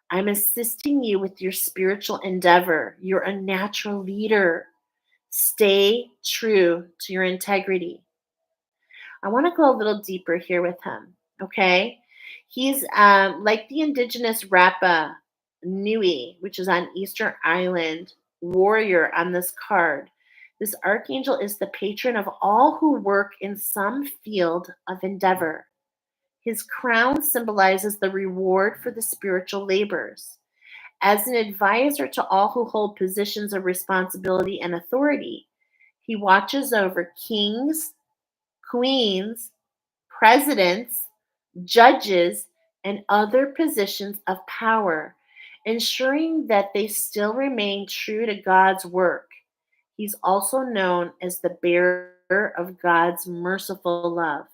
I'm assisting you with your spiritual endeavor. You're a natural leader. Stay true to your integrity. I want to go a little deeper here with him. Okay. He's like the indigenous Rapa Nui, which is on Eastern Island, warrior on this card. This archangel is the patron of all who work in some field of endeavor. His crown symbolizes the reward for the spiritual labors. As an advisor to all who hold positions of responsibility and authority, he watches over kings, queens, presidents, judges, and other positions of power, ensuring that they still remain true to God's work. He's also known as the bearer of God's merciful love.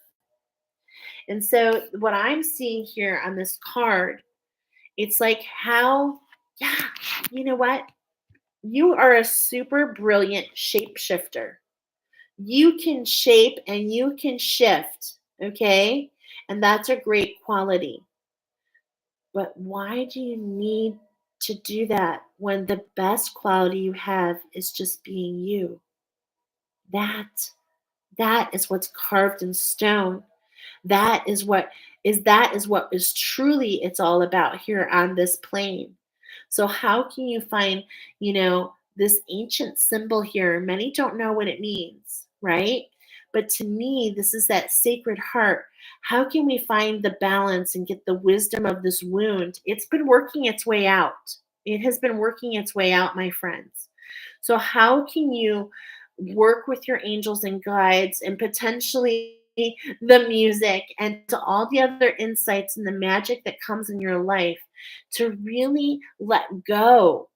And so, what I'm seeing here on this card, it's like how, yeah, you know what? You are a super brilliant shapeshifter. You can shape and you can shift, okay? And that's a great quality. But why do you need to do that when the best quality you have is just being you? That that is what's carved in stone. That is what is truly it's all about here on this plane. So how can you find, this ancient symbol here? Many don't know what it means, right? But to me, this is that sacred heart. How can we find the balance and get the wisdom of this wound? It's been working its way out. It has been working its way out, my friends. So how can you work with your angels and guides and potentially the music and to all the other insights and the magic that comes in your life to really let go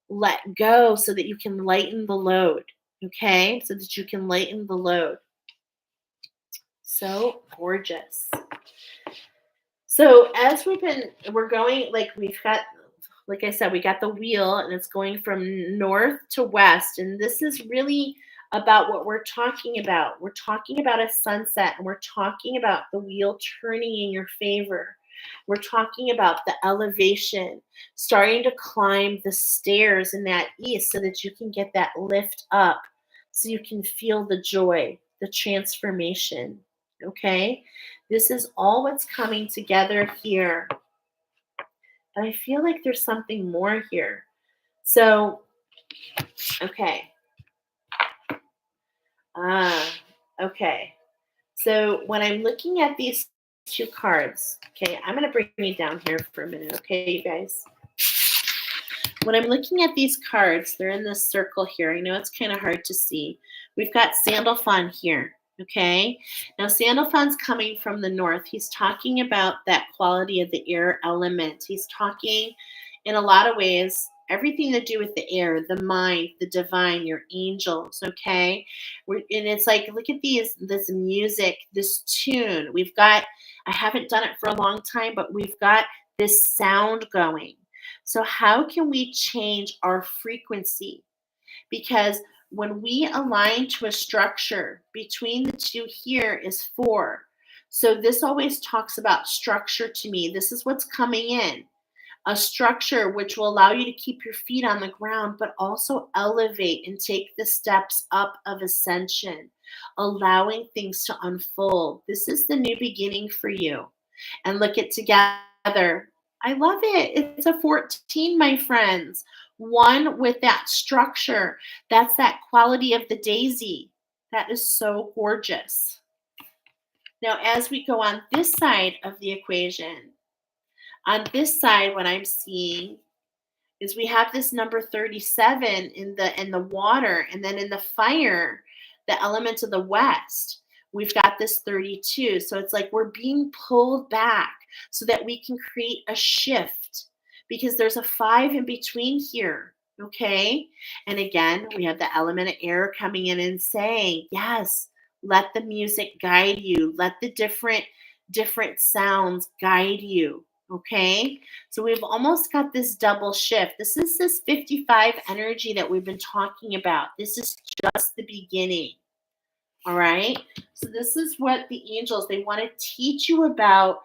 so that you can lighten the load, okay? So that you can lighten the load. So gorgeous. So as we're going, like I said, we got the wheel and it's going from north to west. And this is really about what we're talking about. We're talking about a sunset, and we're talking about the wheel turning in your favor. We're talking about the elevation, starting to climb the stairs in that east so that you can get that lift up, so you can feel the joy, the transformation. Okay? This is all what's coming together here. But I feel like there's something more here. So, okay. Okay. So when I'm looking at these two cards, okay, I'm going to bring you down here for a minute, okay, you guys? When I'm looking at these cards, they're in this circle here. I know it's kind of hard to see. We've got Sandalphon here, okay? Now, Sandalphon's coming from the north. He's talking about that quality of the air element. He's talking, in a lot of ways, everything to do with the air, the mind, the divine, your angels, okay? And it's like, look at this music, this tune. I haven't done it for a long time, but we've got this sound going. So how can we change our frequency? Because when we align to a structure, between the two here is 4. So this always talks about structure to me. This is what's coming in. A structure which will allow you to keep your feet on the ground, but also elevate and take the steps up of ascension, allowing things to unfold. This is the new beginning for you. And look it together. I love it. It's a 14, my friends. One with that structure. That's that quality of the daisy. That is so gorgeous. Now, as we go on this side of the equation, on this side, what I'm seeing is we have this number 37 in the water, and then in the fire, the element of the west, we've got this 32. So it's like we're being pulled back so that we can create a shift, because there's a 5 in between here. Okay. And again, we have the element of air coming in and saying, yes, let the music guide you. Let the different sounds guide you. Okay. So we've almost got this double shift. This is this 55 energy that we've been talking about. This is just the beginning. All right. So this is what the angels, they want to teach you about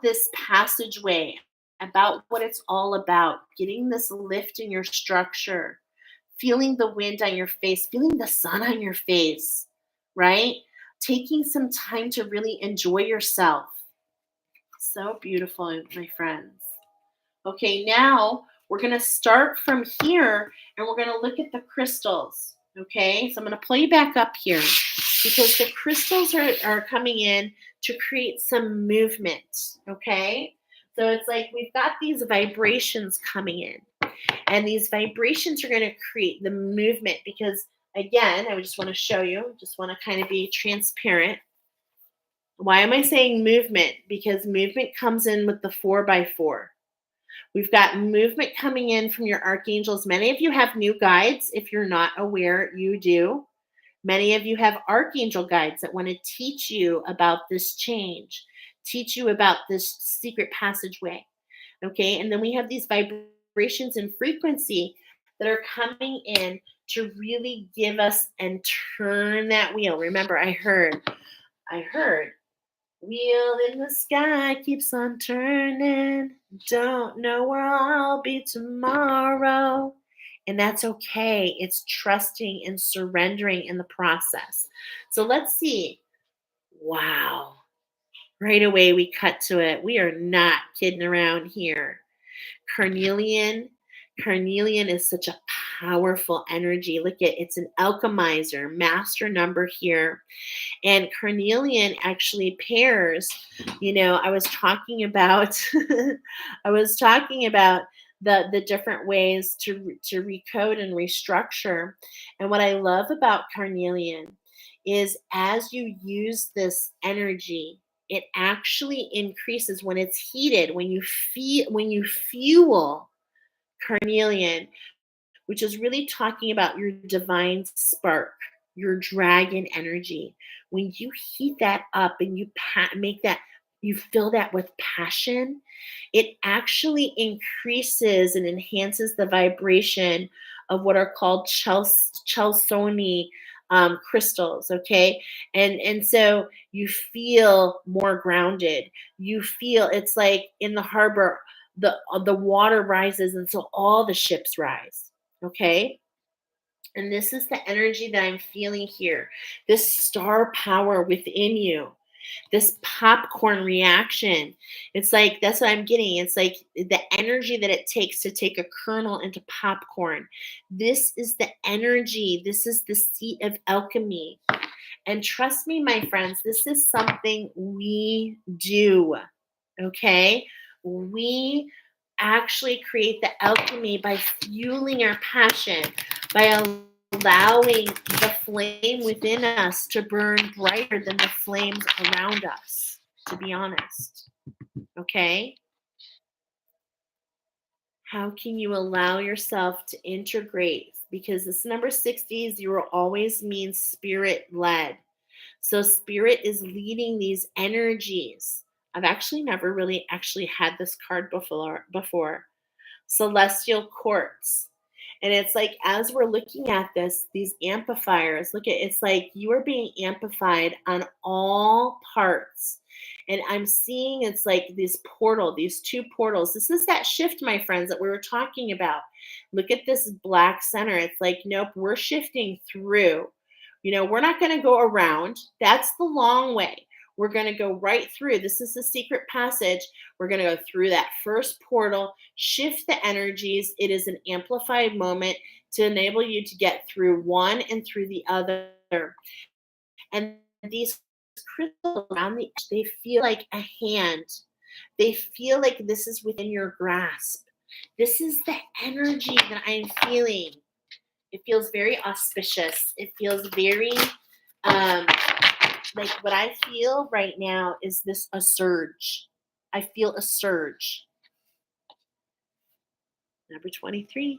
this passageway, about what it's all about, getting this lift in your structure, feeling the wind on your face, feeling the sun on your face, right? Taking some time to really enjoy yourself. So beautiful, my friends. Okay, now we're going to start from here and we're going to look at the crystals. Okay, so I'm going to pull you back up here because the crystals are coming in to create some movement. Okay, so it's like we've got these vibrations coming in, and these vibrations are going to create the movement because, again, I just want to show you, just want to kind of be transparent. Why am I saying movement? Because movement comes in with the 4x4. We've got movement coming in from your archangels. Many of you have new guides. If you're not aware, you do. Many of you have archangel guides that want to teach you about this change, teach you about this secret passageway. Okay. And then we have these vibrations and frequency that are coming in to really give us and turn that wheel. Remember, I heard wheel in the sky keeps on turning. Don't know where I'll be tomorrow. And that's okay. It's trusting and surrendering in the process. So let's see. Wow. Right away, we cut to it. We are not kidding around here. Carnelian. Carnelian is such a powerful energy. Look at it's an alchemizer, master number here. And carnelian actually pairs, I was talking about I was talking about the different ways to recode and restructure. And what I love about carnelian is as you use this energy, it actually increases when it's heated, when you fuel carnelian, which is really talking about your divine spark, your dragon energy. When you heat that up and you make that, you fill that with passion, it actually increases and enhances the vibration of what are called chalcedony crystals. Okay, and so you feel more grounded. You feel it's like in the harbor, the water rises, and so all the ships rise. Okay. And this is the energy that I'm feeling here. This star power within you, this popcorn reaction. It's like, that's what I'm getting. It's like the energy that it takes to take a kernel into popcorn. This is the energy. This is the seat of alchemy. And trust me, my friends, this is something we do. Okay. We actually create the alchemy by fueling our passion, by allowing the flame within us to burn brighter than the flames around us, to be honest. Okay? How can you allow yourself to integrate? Because this number 60 will always mean spirit led. So spirit is leading these energies. I've actually never really actually had this card before. Celestial quartz. And it's like, as we're looking at this, these amplifiers, look at it's like you are being amplified on all parts. And I'm seeing it's like this portal, these two portals. This is that shift, my friends, that we were talking about. Look at this black center. It's like, nope, we're shifting through. We're not going to go around. That's the long way. We're going to go right through. This is the secret passage. We're going to go through that first portal, shift the energies. It is an amplified moment to enable you to get through one and through the other. And these crystals around the edge, they feel like a hand. They feel like this is within your grasp. This is the energy that I'm feeling. It feels very auspicious. It feels very like what I feel right now is a surge. I feel a surge. Number 23.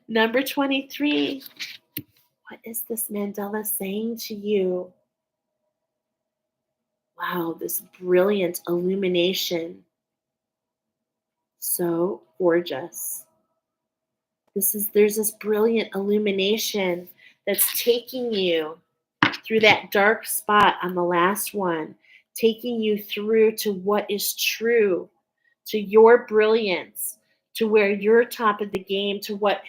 Number 23. What is this mandala saying to you? Wow, this brilliant illumination. So gorgeous. There's this brilliant illumination that's taking you through that dark spot on the last one, taking you through to what is true, to your brilliance, to where you're top of the game, to what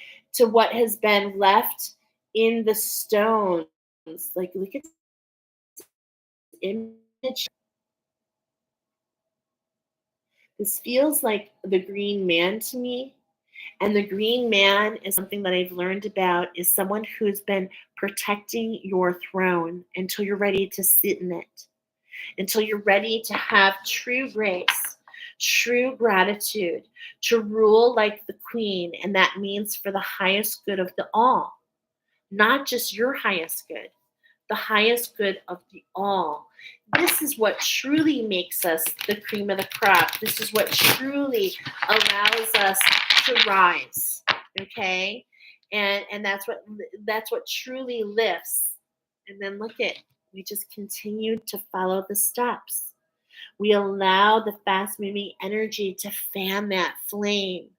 has been left in the stones. Like, look at this image. This feels like the green man to me. And the green man is something that I've learned about is someone who's been protecting your throne until you're ready to sit in it, until you're ready to have true grace, true gratitude, to rule like the queen. And that means for the highest good of the all, not just your highest good, the highest good of the all. This is what truly makes us the cream of the crop. This is what truly allows us to rise. Okay? And that's what truly lifts. And then look at, we just continue to follow the steps. We allow the fast moving energy to fan that flame,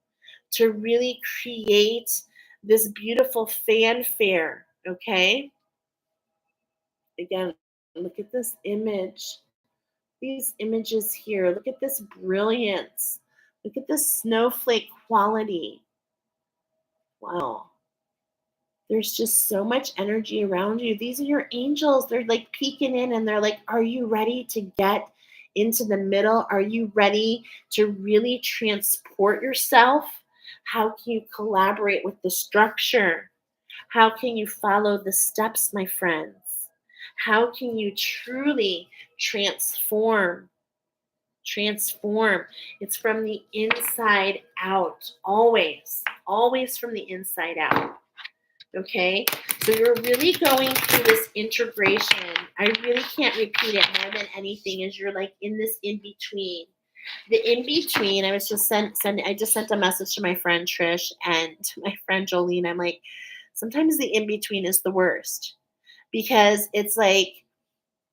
to really create this beautiful fanfare. Okay? Again, look at this image. These images here. Look at this brilliance. Look at this snowflake quality. Wow. There's just so much energy around you. These are your angels. They're like peeking in and they're like, are you ready to get into the middle? Are you ready to really transport yourself? How can you collaborate with the structure? How can you follow the steps, my friends? How can you truly transform? Transform. It's from the inside out. Always from the inside out. Okay? So you're really going through this integration. I really can't repeat it more than anything, is you're like in this in-between. The in-between, I was just I just sent a message to my friend Trish and to my friend Jolene. I'm like, sometimes the in-between is the worst, because it's like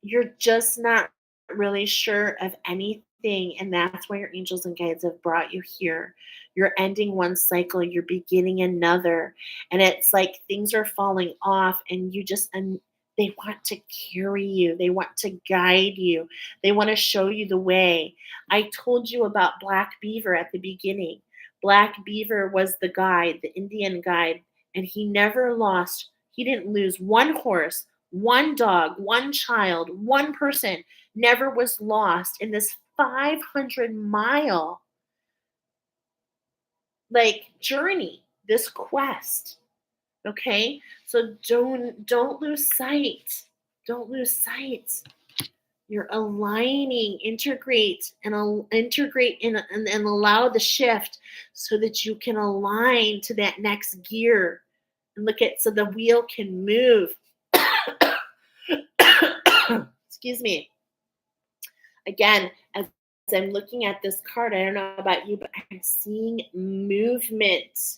you're just not really sure of anything, and that's why your angels and guides have brought you here. You're ending one cycle, you're beginning another, and it's like things are falling off, and they want to carry you, they want to guide you, they want to show you the way. I told you about Black Beaver at the beginning. Black Beaver was the guide, the Indian guide, and he didn't lose one horse, one dog, one child, one person never was lost in this 500-mile journey, this quest. Okay? So don't lose sight. Don't lose sight. You're aligning, integrate and allow the shift so that you can align to that next gear. And so the wheel can move. Excuse me. Again, as I'm looking at this card, I don't know about you, but I'm seeing movement,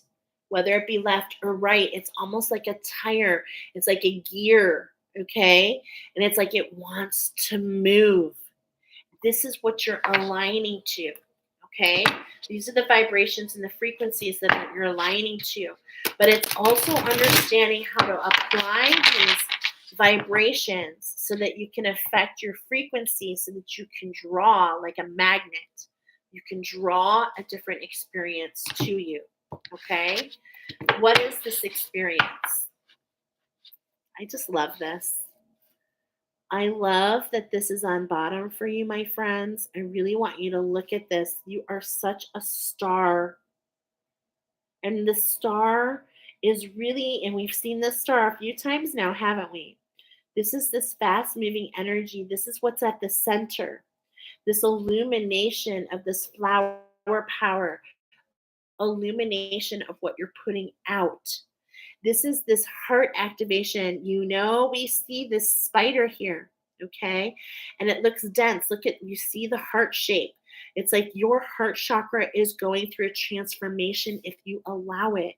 whether it be left or right. It's almost like a tire. It's like a gear, okay? And it's like it wants to move. This is what you're aligning to, Okay, these are the vibrations and the frequencies that you're aligning to. But it's also understanding how to apply these vibrations so that you can affect your frequency so that you can draw like a magnet. You can draw a different experience to you. Okay, what is this experience? I just love this. I love that this is on bottom for you, my friends. I really want you to look at this. You are such a star. And the star is really, and we've seen this star a few times now, haven't we? This is this fast moving energy. This is what's at the center. This illumination of this flower power, illumination of what you're putting out. This is this heart activation. You know, we see this spider here, okay? And it looks dense. Look at, you see the heart shape. It's like your heart chakra is going through a transformation if you allow it.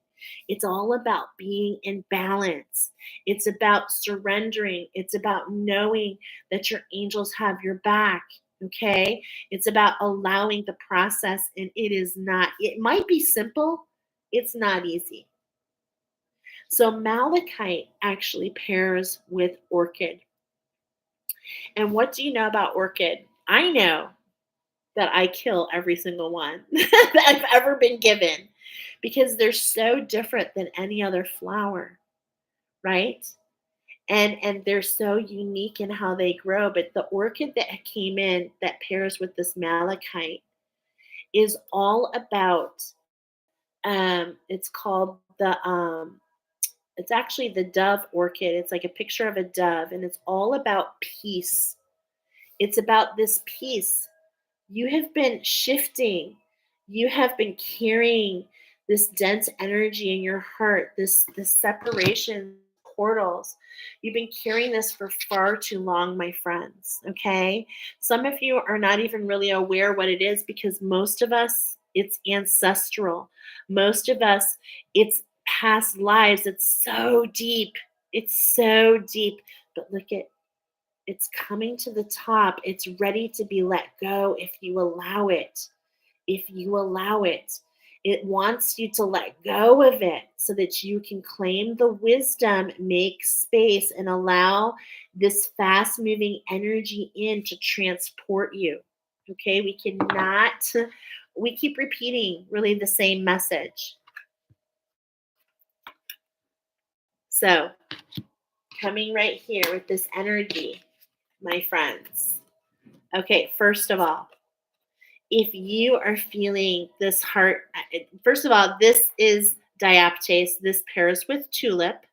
It's all about being in balance. It's about surrendering. It's about knowing that your angels have your back. Okay. It's about allowing the process, and it is not, it might be simple, it's not easy. So malachite actually pairs with orchid. And what do you know about orchid? I know that I kill every single one that I've ever been given because they're so different than any other flower, right? And they're so unique in how they grow. But the orchid that came in that pairs with this malachite is all about it's called it's actually the dove orchid. It's like a picture of a dove, and it's all about peace. It's about this peace. You have been shifting. You have been carrying this dense energy in your heart, this separation portals. You've been carrying this for far too long, my friends. Okay. Some of you are not even really aware what it is because most of us, it's ancestral. Most of us, it's past lives. It's so deep. It's so deep. But look at, it's coming to the top. It's ready to be let go if you allow it. If you allow it, it wants you to let go of it so that you can claim the wisdom, make space, and allow this fast moving energy in to transport you. Okay, we cannot, we keep repeating really the same message. So, coming right here with this energy, my friends. Okay, first of all, if you are feeling this heart, first of all, this is diaptase. This pairs with tulip.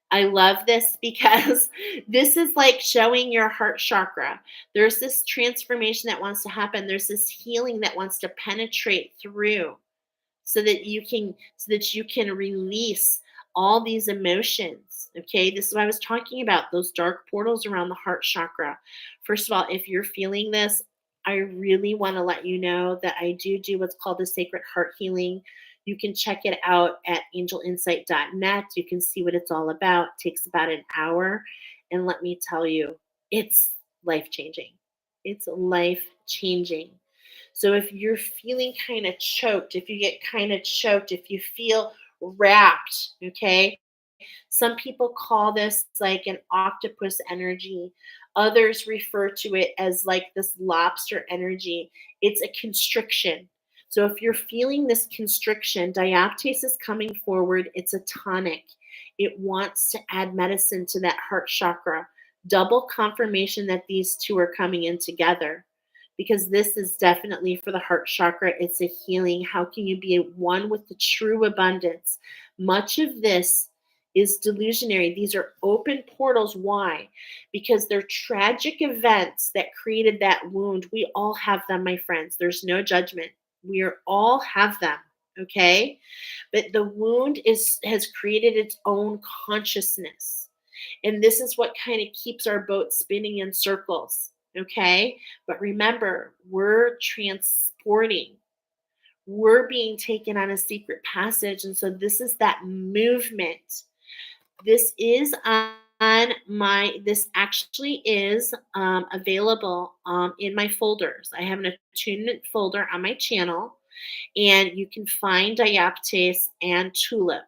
I love this because this is like showing your heart chakra. There's this transformation that wants to happen. There's this healing that wants to penetrate through so that you can release all these emotions. Okay, this is what I was talking about, those dark portals around the heart chakra. First of all, if you're feeling this, I really want to let you know that I do what's called the sacred heart healing. You can check it out at angelinsight.net. You can see what it's all about. It takes about an hour, and let me tell you, it's life changing. It's life changing. So if you're feeling kind of choked, if you get kind of choked, if you feel wrapped, okay? Some people call this like an octopus energy. Others refer to it as like this lobster energy. It's a constriction. So if you're feeling this constriction, diaptase is coming forward. It's a tonic. It wants to add medicine to that heart chakra. Double confirmation that these two are coming in together because this is definitely for the heart chakra. It's a healing. How can you be one with the true abundance? Much of this is delusionary. These are open portals. Why? Because they're tragic events that created that wound. We all have them, my friends. There's no judgment. We are all have them. Okay. But the wound has created its own consciousness. And this is what kind of keeps our boat spinning in circles. Okay. But remember, we're transporting, we're being taken on a secret passage. And so this is that movement. This is on on my this actually is available in my folders. I have an attunement folder on my channel, and you can find diaptase and tulip.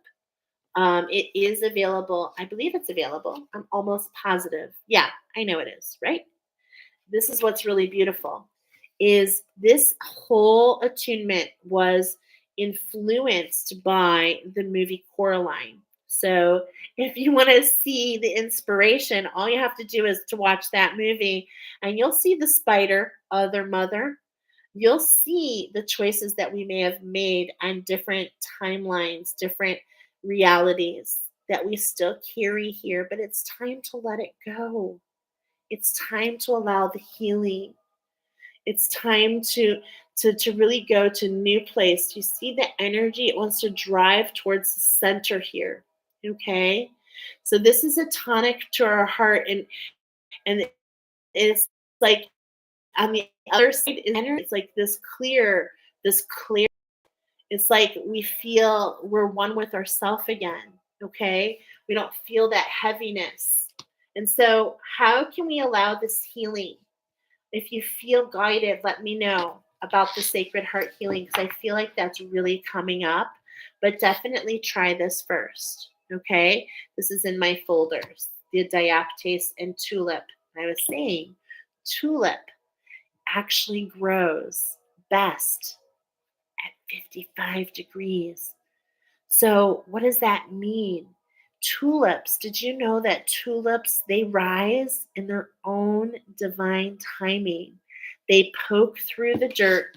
It is available. I believe it's available. I'm almost positive. Yeah, I know it is, right? This is what's really beautiful is this whole attunement was influenced by the movie Coraline. So if you want to see the inspiration, all you have to do is to watch that movie, and you'll see the spider, other mother. You'll see the choices that we may have made on different timelines, different realities that we still carry here, but it's time to let it go. It's time to allow the healing. It's time to really go to a new place. You see the energy, it wants to drive towards the center here. Okay? So this is a tonic to our heart, and it's like on the other side is energy. It's like this clear. It's like we feel we're one with ourself again. Okay? We don't feel that heaviness. And so how can we allow this healing? If you feel guided, let me know about the Sacred Heart Healing because I feel like that's really coming up. But definitely try this first. Okay? This is in my folders, the diaptase and tulip. I was saying tulip actually grows best at 55 degrees. So, what does that mean? Tulips, did you know that tulips, they rise in their own divine timing? They poke through the dirt.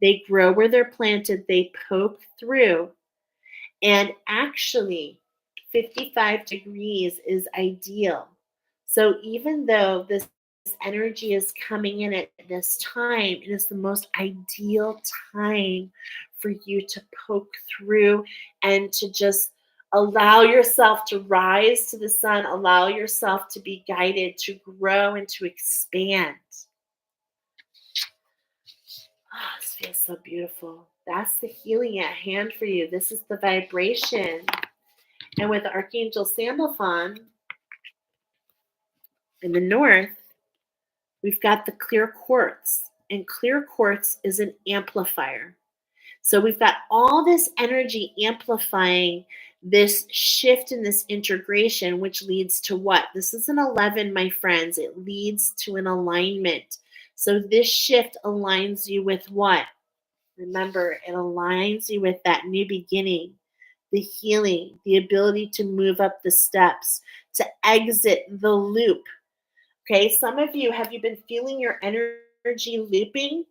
They grow where they're planted. They poke through. And actually, 55 degrees is ideal. So even though this energy is coming in at this time, it is the most ideal time for you to poke through and to just allow yourself to rise to the sun, allow yourself to be guided to grow and to expand. Oh, this feels so beautiful. That's the healing at hand for you. This is the vibration. And with Archangel Sandalphon in the north, we've got the clear quartz. And clear quartz is an amplifier. So we've got all this energy amplifying this shift and this integration, which leads to what? This is an 11, my friends. It leads to an alignment. So this shift aligns you with what? Remember, it aligns you with that new beginning, the healing, the ability to move up the steps, to exit the loop. Okay, some of you, have you been feeling your energy looping?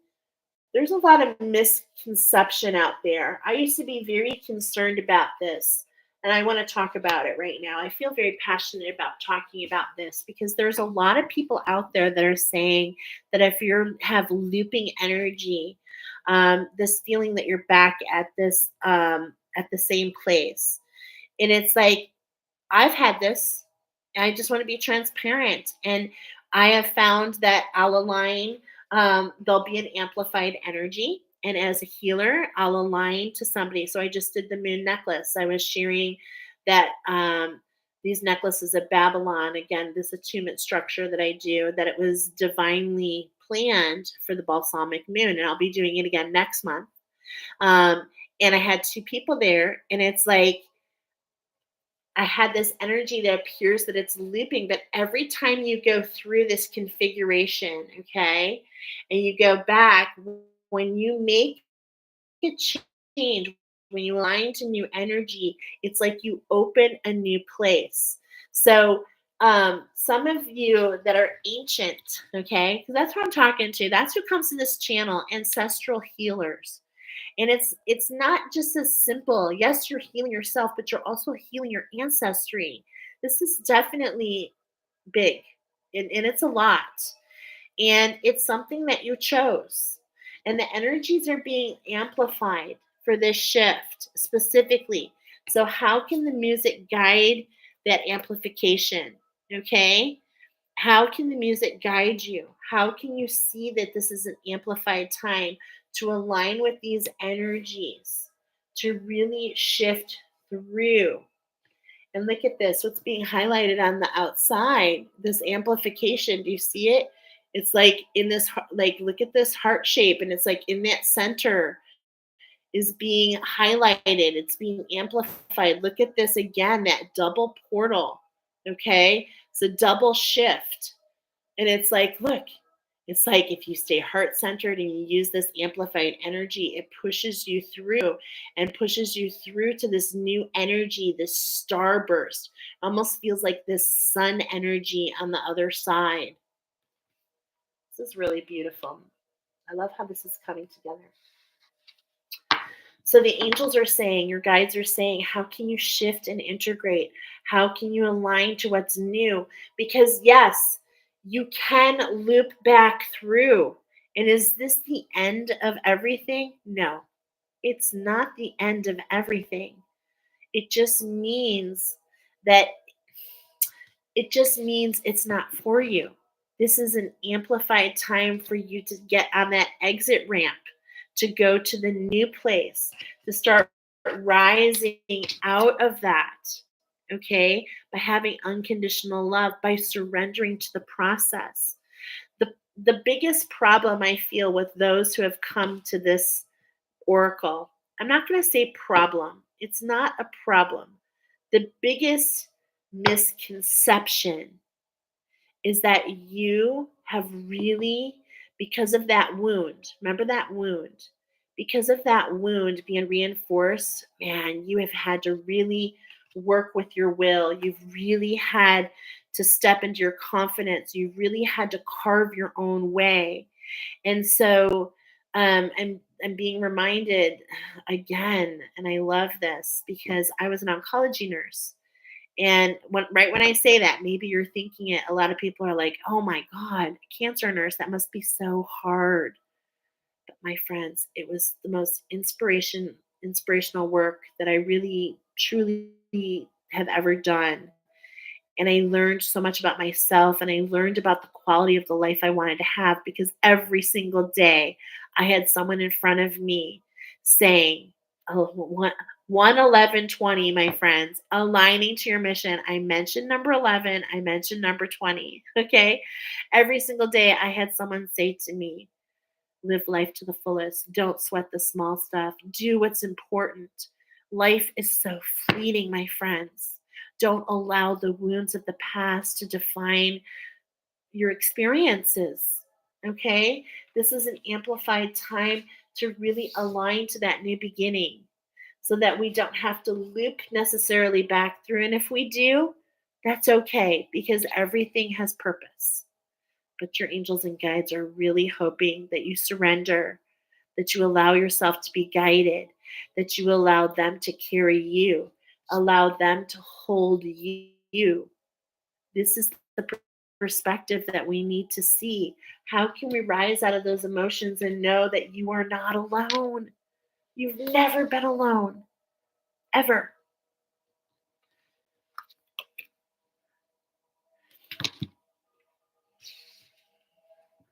There's a lot of misconception out there. I used to be very concerned about this, and I want to talk about it right now. I feel very passionate about talking about this because there's a lot of people out there that are saying that if you have looping energy, this feeling that you're back at this at the same place, and it's like I've had this. I just want to be transparent. And I have found that I'll align, there'll be an amplified energy. And as a healer, I'll align to somebody. So I just did the moon necklace. I was sharing that these necklaces of Babylon, again, this attunement structure that I do, that it was divinely planned for the balsamic moon. And I'll be doing it again next month. Um, and I had two people there, and it's like, I had this energy that appears that it's looping, but every time you go through this configuration, okay, and you go back, when you make a change, when you align to new energy, it's like you open a new place. So, some of you that are ancient, okay, because that's what I'm talking to, that's who comes to this channel, ancestral healers. And it's not just as simple. Yes, you're healing yourself, but you're also healing your ancestry. This is definitely big, and it's a lot. And it's something that you chose. And the energies are being amplified for this shift specifically. So, how can the music guide that amplification? Okay. How can the music guide you? How can you see that this is an amplified time to align with these energies, to really shift through? And look at this, what's being highlighted on the outside, this amplification. Do you see it? It's like in this, like, look at this heart shape, and it's like in that center is being highlighted, it's being amplified. Look at this again, that double portal. Okay, it's a double shift. And it's like, look, it's like if you stay heart centered and you use this amplified energy, it pushes you through and pushes you through to this new energy, this starburst. Almost feels like this sun energy on the other side. This is really beautiful. I love how this is coming together. So the angels are saying, your guides are saying, how can you shift and integrate? How can you align to what's new? Because yes, you can loop back through. And is this the end of everything? No, it's not the end of everything. It just means that it's not for you. This is an amplified time for you to get on that exit ramp, to go to the new place, to start rising out of that, okay? By having unconditional love, by surrendering to the process. The biggest problem I feel with those who have come to this oracle, I'm not going to say problem, it's not a problem. The biggest misconception is that you have really, because of that wound, remember that wound, because of that wound being reinforced, man, you have had to really work with your will. You've really had to step into your confidence. You really had to carve your own way. And so I'm being reminded again, and I love this because I was an oncology nurse. And right when I say that, maybe you're thinking it. A lot of people are like, "Oh my God, cancer nurse, that must be so hard." But my friends, it was the most inspirational work that I really truly have ever done. And I learned so much about myself, and I learned about the quality of the life I wanted to have, because every single day I had someone in front of me saying, oh, 11120, my friends, aligning to your mission. I mentioned number 11, I mentioned number 20. Okay. Every single day I had someone say to me, live life to the fullest. Don't sweat the small stuff. Do what's important. Life is so fleeting, my friends. Don't allow the wounds of the past to define your experiences. Okay? This is an amplified time to really align to that new beginning so that we don't have to loop necessarily back through. And if we do, that's okay, because everything has purpose. But your angels and guides are really hoping that you surrender, that you allow yourself to be guided, that you allow them to carry you, allow them to hold you. This is the perspective that we need to see. How can we rise out of those emotions and know that you are not alone? You've never been alone, ever.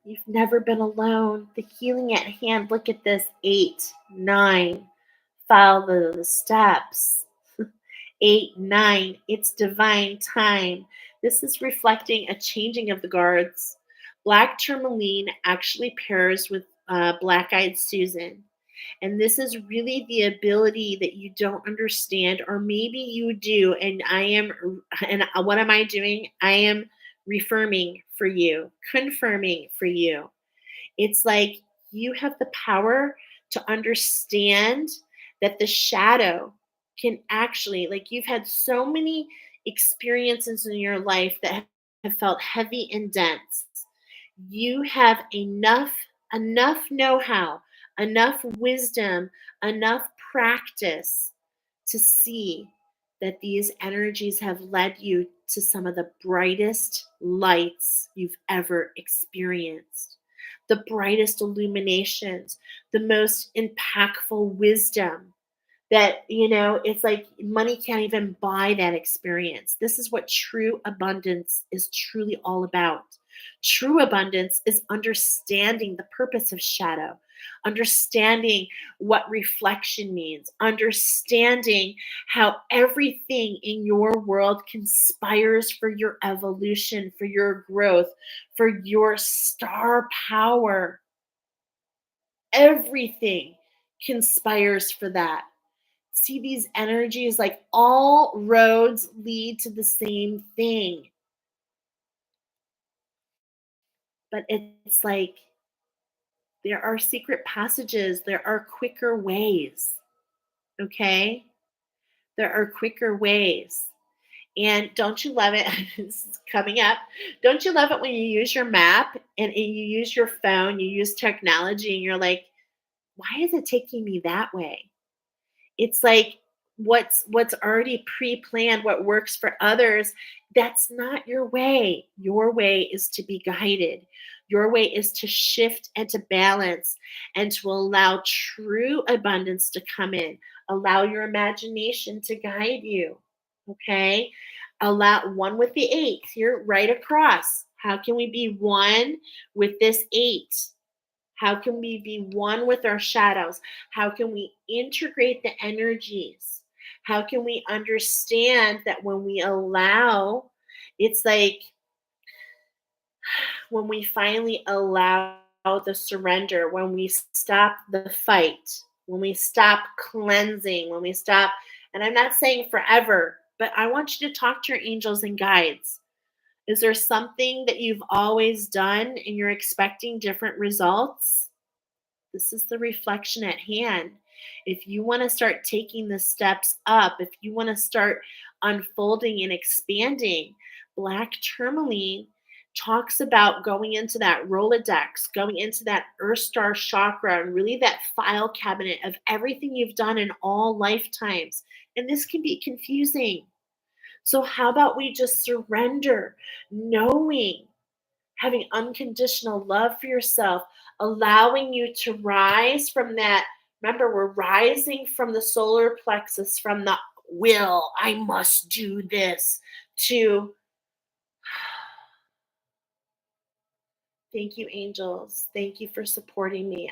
You've never been alone. The healing at hand. Look at this. 8, 9. Follow the steps. 8, 9. It's divine time. This is reflecting a changing of the guards. Black tourmaline actually pairs with black-eyed Susan. And this is really the ability that you don't understand, or maybe you do. And what am I doing? I am reaffirming for you, confirming for you. It's like you have the power to understand that the shadow can actually, like, you've had so many experiences in your life that have felt heavy and dense. You have enough know-how, enough wisdom, enough practice to see that these energies have led you to some of the brightest lights you've ever experienced, the brightest illuminations, the most impactful wisdom that, it's like money can't even buy that experience. This is what true abundance is truly all about. True abundance is understanding the purpose of shadow, understanding what reflection means, understanding how everything in your world conspires for your evolution, for your growth, for your star power. Everything conspires for that. See these energies like all roads lead to the same thing. But it's like there are secret passages, there are quicker ways. Okay? There are quicker ways. And don't you love it? This is coming up. Don't you love it when you use your map and you use your phone, you use technology, and you're like, why is it taking me that way? It's like what's already pre-planned, what works for others, that's not your way. Your way is to be guided. Your way is to shift and to balance and to allow true abundance to come in. Allow your imagination to guide you. Okay? Allow one with the eight here right across. How can we be one with this eight? How can we be one with our shadows? How can we integrate the energies? How can we understand that when we allow, it's like when we finally allow the surrender, when we stop the fight, when we stop cleansing, when we stop, and I'm not saying forever, but I want you to talk to your angels and guides. Is there something that you've always done and you're expecting different results? This is the reflection at hand. If you want to start taking the steps up, if you want to start unfolding and expanding, Black Tourmaline talks about going into that Rolodex, going into that Earth Star chakra, and really that file cabinet of everything you've done in all lifetimes. And this can be confusing. So, how about we just surrender, knowing, having unconditional love for yourself, allowing you to rise from that. Remember, we're rising from the solar plexus, from the will, I must do this, to thank you, angels. Thank you for supporting me.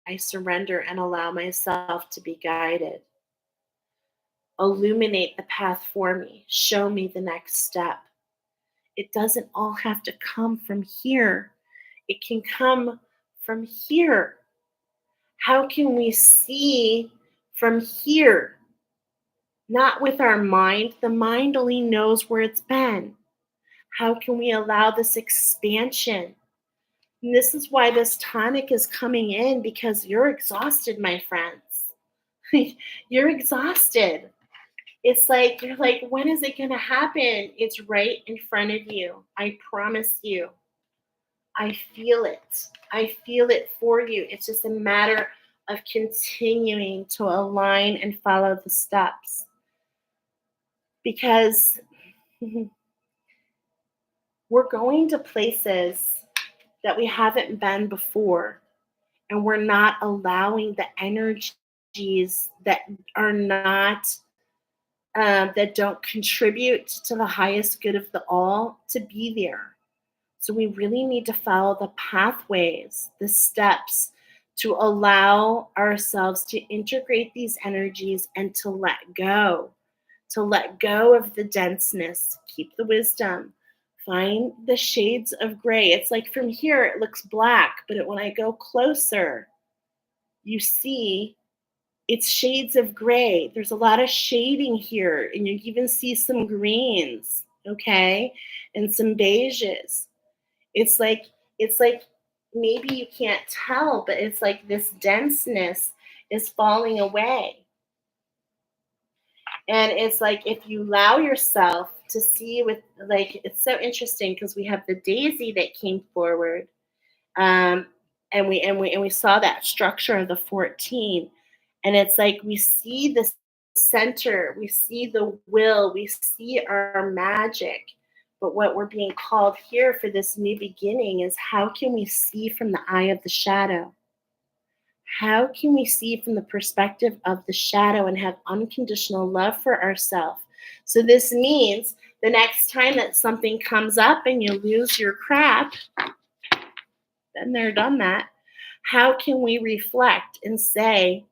I surrender and allow myself to be guided. Illuminate the path for me. Show me the next step. It doesn't all have to come from here. It can come from here. How can we see from here? Not with our mind. The mind only knows where it's been. How can we allow this expansion? And this is why this tonic is coming in, because you're exhausted, my friends. You're exhausted. It's like, you're like, when is it going to happen? It's right in front of you. I promise you. I feel it. I feel it for you. It's just a matter of continuing to align and follow the steps. Because we're going to places that we haven't been before, and we're not allowing the energies that are not that don't contribute to the highest good of the all to be there. So we really need to follow the pathways, the steps, to allow ourselves to integrate these energies and to let go of the denseness, keep the wisdom, find the shades of gray. It's like from here, it looks black, but when I go closer, you see it's shades of gray. There's a lot of shading here, and you even see some greens, okay, and some beiges. It's like it's like maybe you can't tell, but it's like this denseness is falling away. And it's like if you allow yourself to see with, like, it's so interesting because we have the daisy that came forward, um, and we saw that structure of the 14, and it's like we see the center, we see the will, we see our magic. But what we're being called here for this new beginning is, how can we see from the eye of the shadow? How can we see from the perspective of the shadow and have unconditional love for ourselves? So this means The next time that something comes up and you lose your crap, been there, done that. How can we reflect and say,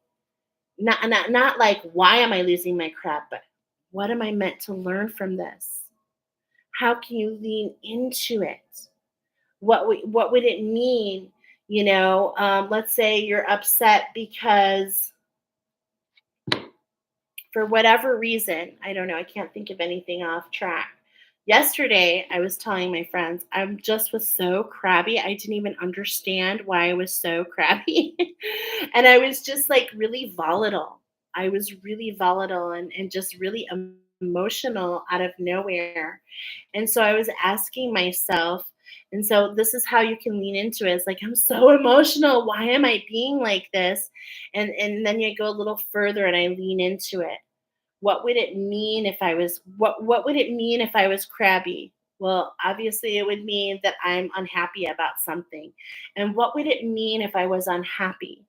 not like, why am I losing my crap, but what am I meant to learn from this? How can you lean into it? What would it mean? Let's say you're upset because for whatever reason, I don't know, I can't think of anything off track. Yesterday, I was telling my friends, I just was so crabby. I didn't even understand why I was so crabby. And I was just like really volatile. I was really volatile and just really emotional out of nowhere. And so I was asking myself, and so this is how you can lean into it. It's like, I'm so emotional. Why am I being like this? And then you go a little further and I lean into it. What would it mean if I was crabby? Well, obviously it would mean that I'm unhappy about something. And what would it mean if I was unhappy?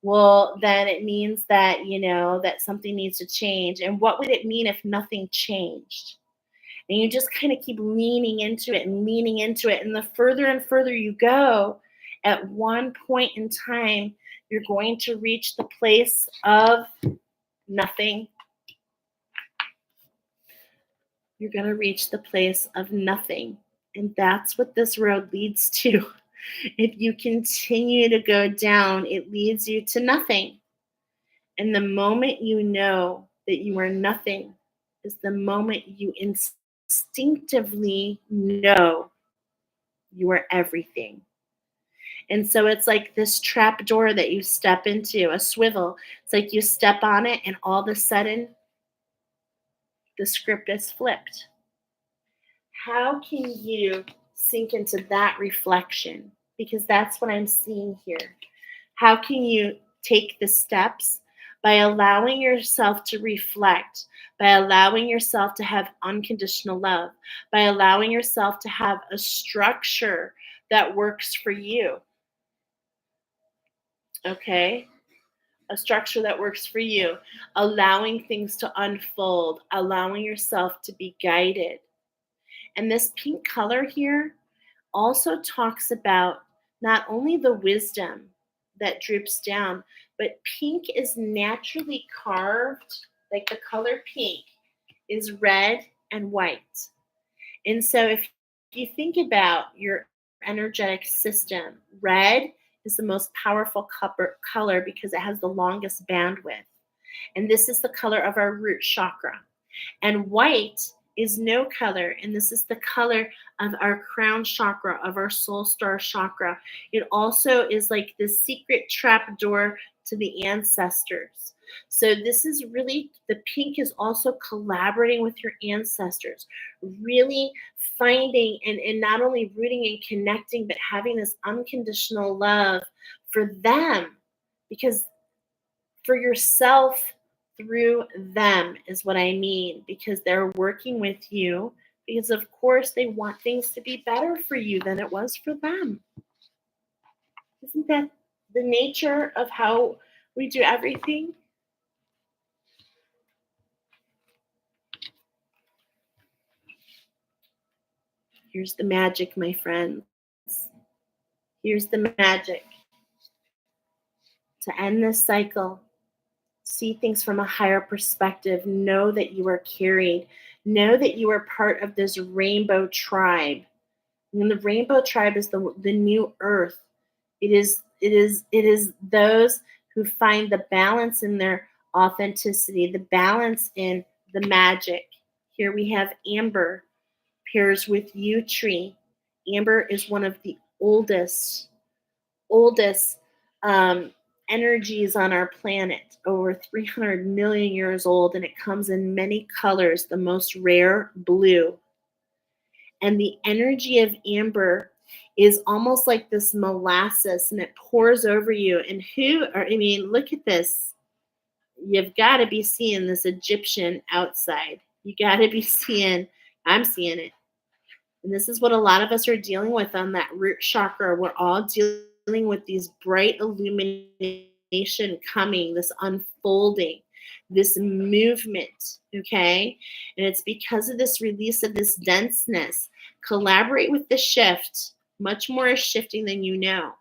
Well, then it means that, that something needs to change. And what would it mean if nothing changed? And you just kind of keep leaning into it and leaning into it. And the further and further you go, at one point in time, you're going to reach the place of nothing. You're going to reach the place of nothing. And that's what this road leads to. If you continue to go down, it leads you to nothing. And the moment you know that you are nothing is the moment you instinctively know you are everything. And so it's like this trap door that you step into, a swivel. It's like you step on it, and all of a sudden, the script is flipped. How can you sink into that reflection? Because that's what I'm seeing here. How can you take the steps by allowing yourself to reflect, by allowing yourself to have unconditional love, by allowing yourself to have a structure that works for you? Okay? A structure that works for you, allowing things to unfold, allowing yourself to be guided. And this pink color here also talks about not only the wisdom that droops down, but pink is naturally carved, like the color pink is red and white. And so if you think about your energetic system, red is the most powerful color because it has the longest bandwidth. And this is the color of our root chakra. And white is no color, and this is the color of our crown chakra, of our soul star chakra. It also is like the secret trap door to the ancestors. So this is really, the pink is also collaborating with your ancestors, really finding and not only rooting and connecting, but having this unconditional love for them, because for yourself through them is what I mean, because they're working with you because of course they want things to be better for you than it was for them. Isn't that the nature of how we do everything? Here's the magic, my friends. Here's the magic. To end this cycle, see things from a higher perspective. Know that you are carried. Know that you are part of this rainbow tribe. And the rainbow tribe is the new earth. It is those who find the balance in their authenticity, the balance in the magic. Here we have amber pairs with yew tree. Amber is one of the oldest energies on our planet, over 300 million years old, and it comes in many colors, the most rare, blue. And the energy of amber is almost like this molasses, and it pours over you. And look at this. You've got to be seeing this Egyptian outside. You got to be seeing, I'm seeing it. And this is what a lot of us are dealing with on that root chakra. We're all dealing with these bright illumination coming, this unfolding. this movement, okay? And it's because of this release of this denseness. Collaborate with the shift. Much more is shifting than you know.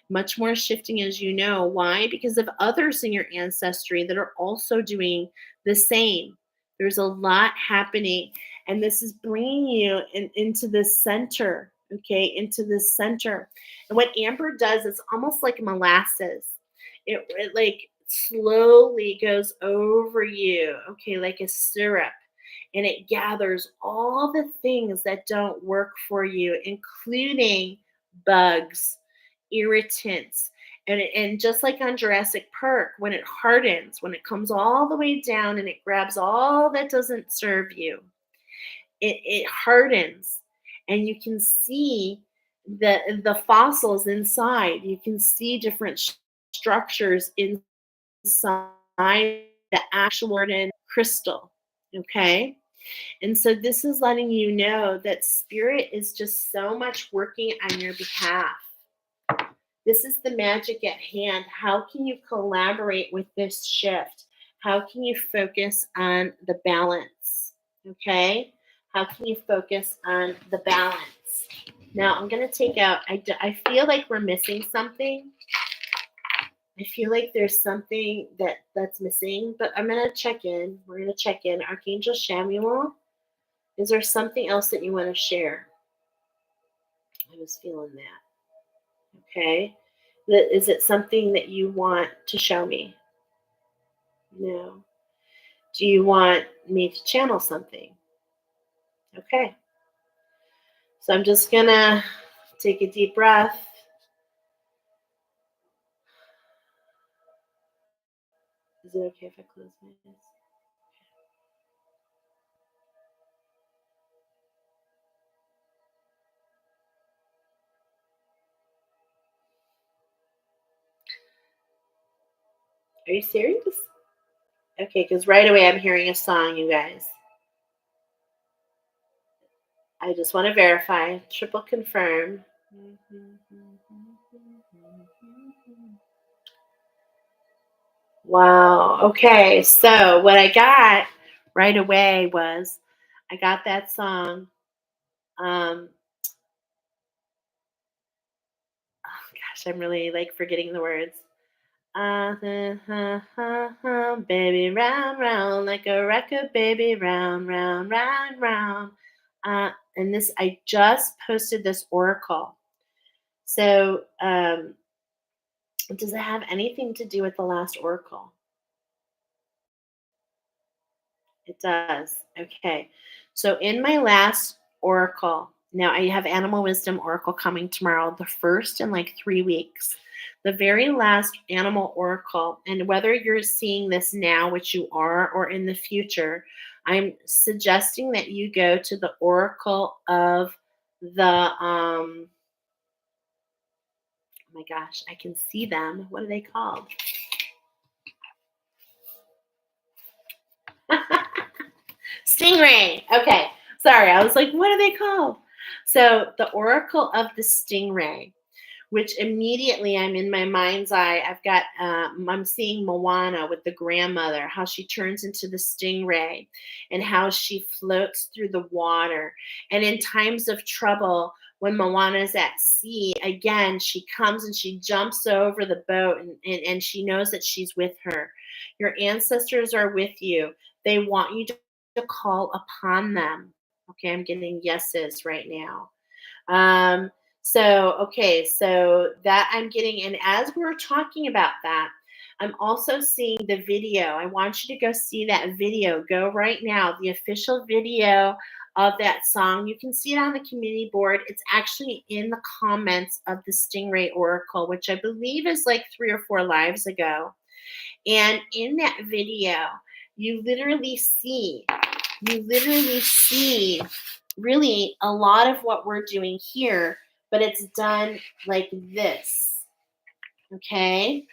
Much more shifting as you know. Why? Because of others in your ancestry that are also doing the same. There's a lot happening, and this is bringing you into this center, okay? Into this center. And what amber does is almost like molasses. It like slowly goes over you, okay, like a syrup. And it gathers all the things that don't work for you, including bugs, irritants. And just like on Jurassic Park, when it hardens, when it comes all the way down and it grabs all that doesn't serve you, it hardens. And you can see the fossils inside. You can see different structures inside the actual hardened crystal. Okay. And so this is letting you know that spirit is just so much working on your behalf. This is the magic at hand. How can you collaborate with this shift? How can you focus on the balance? Okay? How can you focus on the balance? Now I'm going to take out, I feel like we're missing something. I feel like there's something that's missing, but I'm going to check in. We're going to check in. Archangel Chamuel, is there something else that you want to share? I was feeling that. Okay. Is it something that you want to show me? No. Do you want me to channel something? Okay. So I'm just going to take a deep breath. Is it okay if I close my eyes? Are you serious? Okay, because right away I'm hearing a song, you guys. I just want to verify, triple confirm. Wow. Okay. So what I got right away was I got that song. Oh gosh, I'm really like forgetting the words. Baby, round, round, like a record, baby, round, round, round, round. And this, I just posted this oracle. So, does it have anything to do with the last oracle? It does. Okay. So in my last oracle, now I have Animal Wisdom Oracle coming tomorrow, the first in like 3 weeks. The very last Animal Oracle, and whether you're seeing this now, which you are, or in the future, I'm suggesting that you go to the Oracle of the, oh my gosh, I can see them. What are they called? Stingray. Okay. Sorry. I was like, what are they called? So the Oracle of the Stingray, which immediately I'm in my mind's eye. I'm seeing Moana with the grandmother, how she turns into the stingray and how she floats through the water. And in times of trouble, when Moana's at sea, again, she comes and she jumps over the boat and she knows that she's with her. Your ancestors are with you. They want you to call upon them. Okay, I'm getting yeses right now. So that I'm getting, and as we're talking about that, I'm also seeing the video. I want you to go see that video. Go right now, the official video of that song. You can see it on the community board. It's actually in the comments of the Stingray Oracle, which I believe is like 3 or 4 lives ago. And in that video, you literally see really a lot of what we're doing here, but it's done like this. Okay?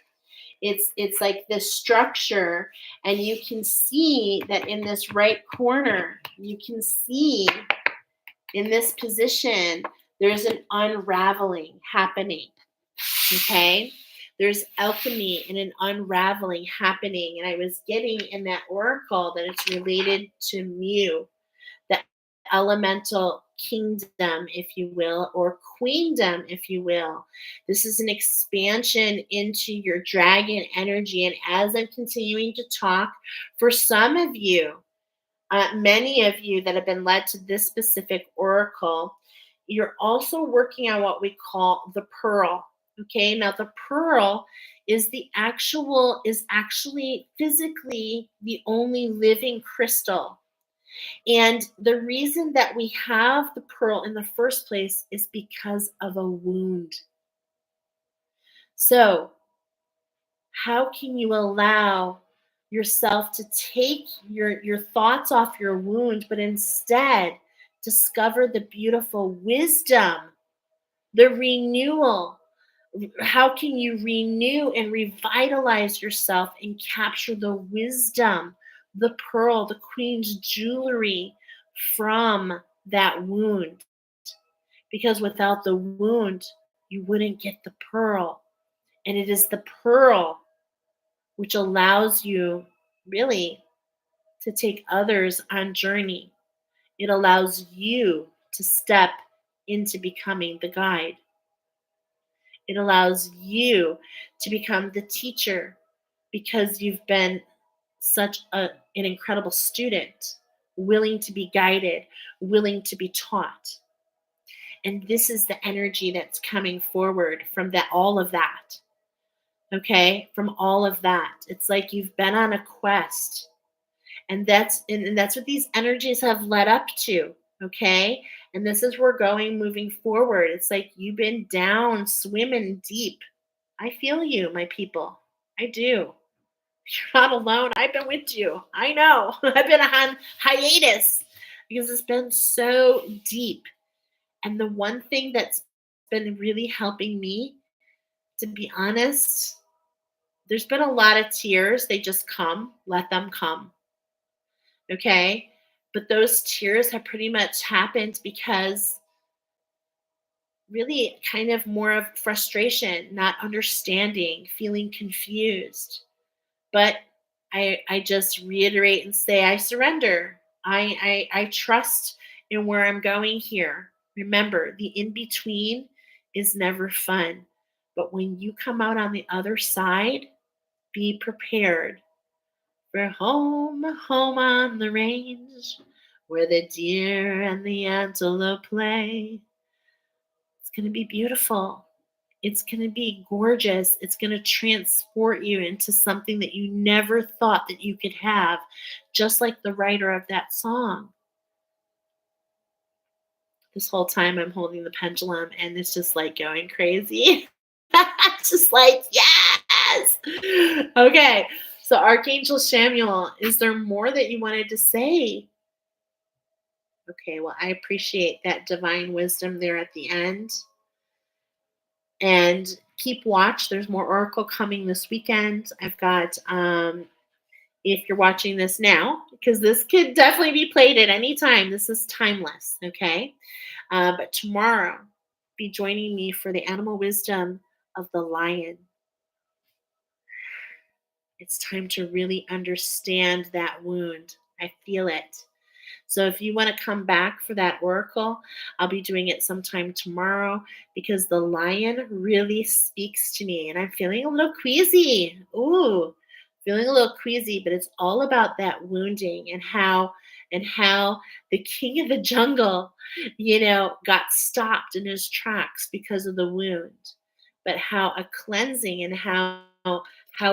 It's like this structure, and you can see that in this right corner, you can see in this position, there's an unraveling happening. Okay? There's alchemy and an unraveling happening. And I was getting in that oracle that it's related to Mu, the elemental kingdom, if you will, or queendom, if you will. This is an expansion into your dragon energy. And as I'm continuing to talk, for some of you, many of you that have been led to this specific oracle, you're also working on what we call the pearl. Okay, now the pearl is actually physically the only living crystal. And the reason that we have the pearl in the first place is because of a wound. So, how can you allow yourself to take your thoughts off your wound, but instead discover the beautiful wisdom, the renewal? How can you renew and revitalize yourself and capture the wisdom, the pearl, the queen's jewelry from that wound? Because without the wound, you wouldn't get the pearl. And it is the pearl which allows you really to take others on journey. It allows you to step into becoming the guide. It allows you to become the teacher because you've been an incredible student, willing to be guided, willing to be taught. And this is the energy that's coming forward from all of that. Okay, from all of that. It's like you've been on a quest. And that's what these energies have led up to. Okay. And this is where we're going moving forward. It's like you've been down, swimming deep. I feel you, my people. I do. You're not alone. I've been with you. I know. I've been on hiatus because it's been so deep. And the one thing that's been really helping me, to be honest, there's been a lot of tears. They just come. Let them come. Okay. But those tears have pretty much happened because really kind of more of frustration, not understanding, feeling confused. But I just reiterate and say, I surrender. I trust in where I'm going here. Remember, the in between is never fun. But when you come out on the other side, be prepared. We're home, home on the range, where the deer and the antelope play. It's going to be beautiful. It's going to be gorgeous. It's going to transport you into something that you never thought that you could have, just like the writer of that song. This whole time I'm holding the pendulum and it's just like going crazy. Just like, yes. Okay. So, Archangel Chamuel, is there more that you wanted to say? Okay, well, I appreciate that divine wisdom there at the end. And keep watch. There's more Oracle coming this weekend. I've got, if you're watching this now, because this could definitely be played at any time. This is timeless, okay? But tomorrow, be joining me for the animal wisdom of the lion. It's time to really understand that wound. I feel it. So if you want to come back for that oracle, I'll be doing it sometime tomorrow because the lion really speaks to me and I'm feeling a little queasy. Ooh, feeling a little queasy, but it's all about that wounding and how the king of the jungle, got stopped in his tracks because of the wound. But how a cleansing and how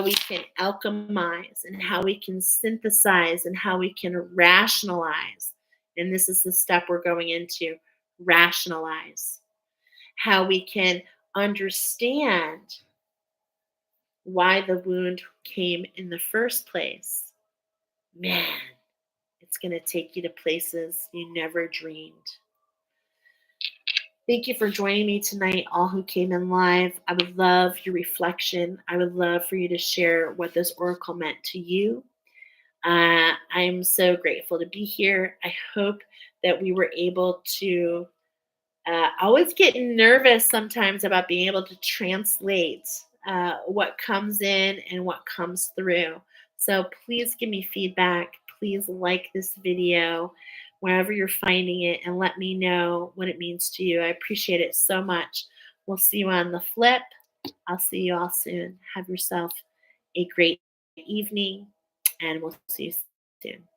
we can alchemize and how we can synthesize and how we can rationalize. And this is the step we're going into, rationalize. How we can understand why the wound came in the first place. Man, it's going to take you to places you never dreamed. Thank you for joining me tonight, all who came in live. I would love your reflection. I would love for you to share what this oracle meant to you. I'm so grateful to be here. I hope that we were able to. I always get nervous sometimes about being able to translate what comes in and what comes through. So please give me feedback. Please like this video wherever you're finding it and let me know what it means to you. I appreciate it so much. We'll see you on the flip. I'll see you all soon. Have yourself a great evening, and we'll see you soon.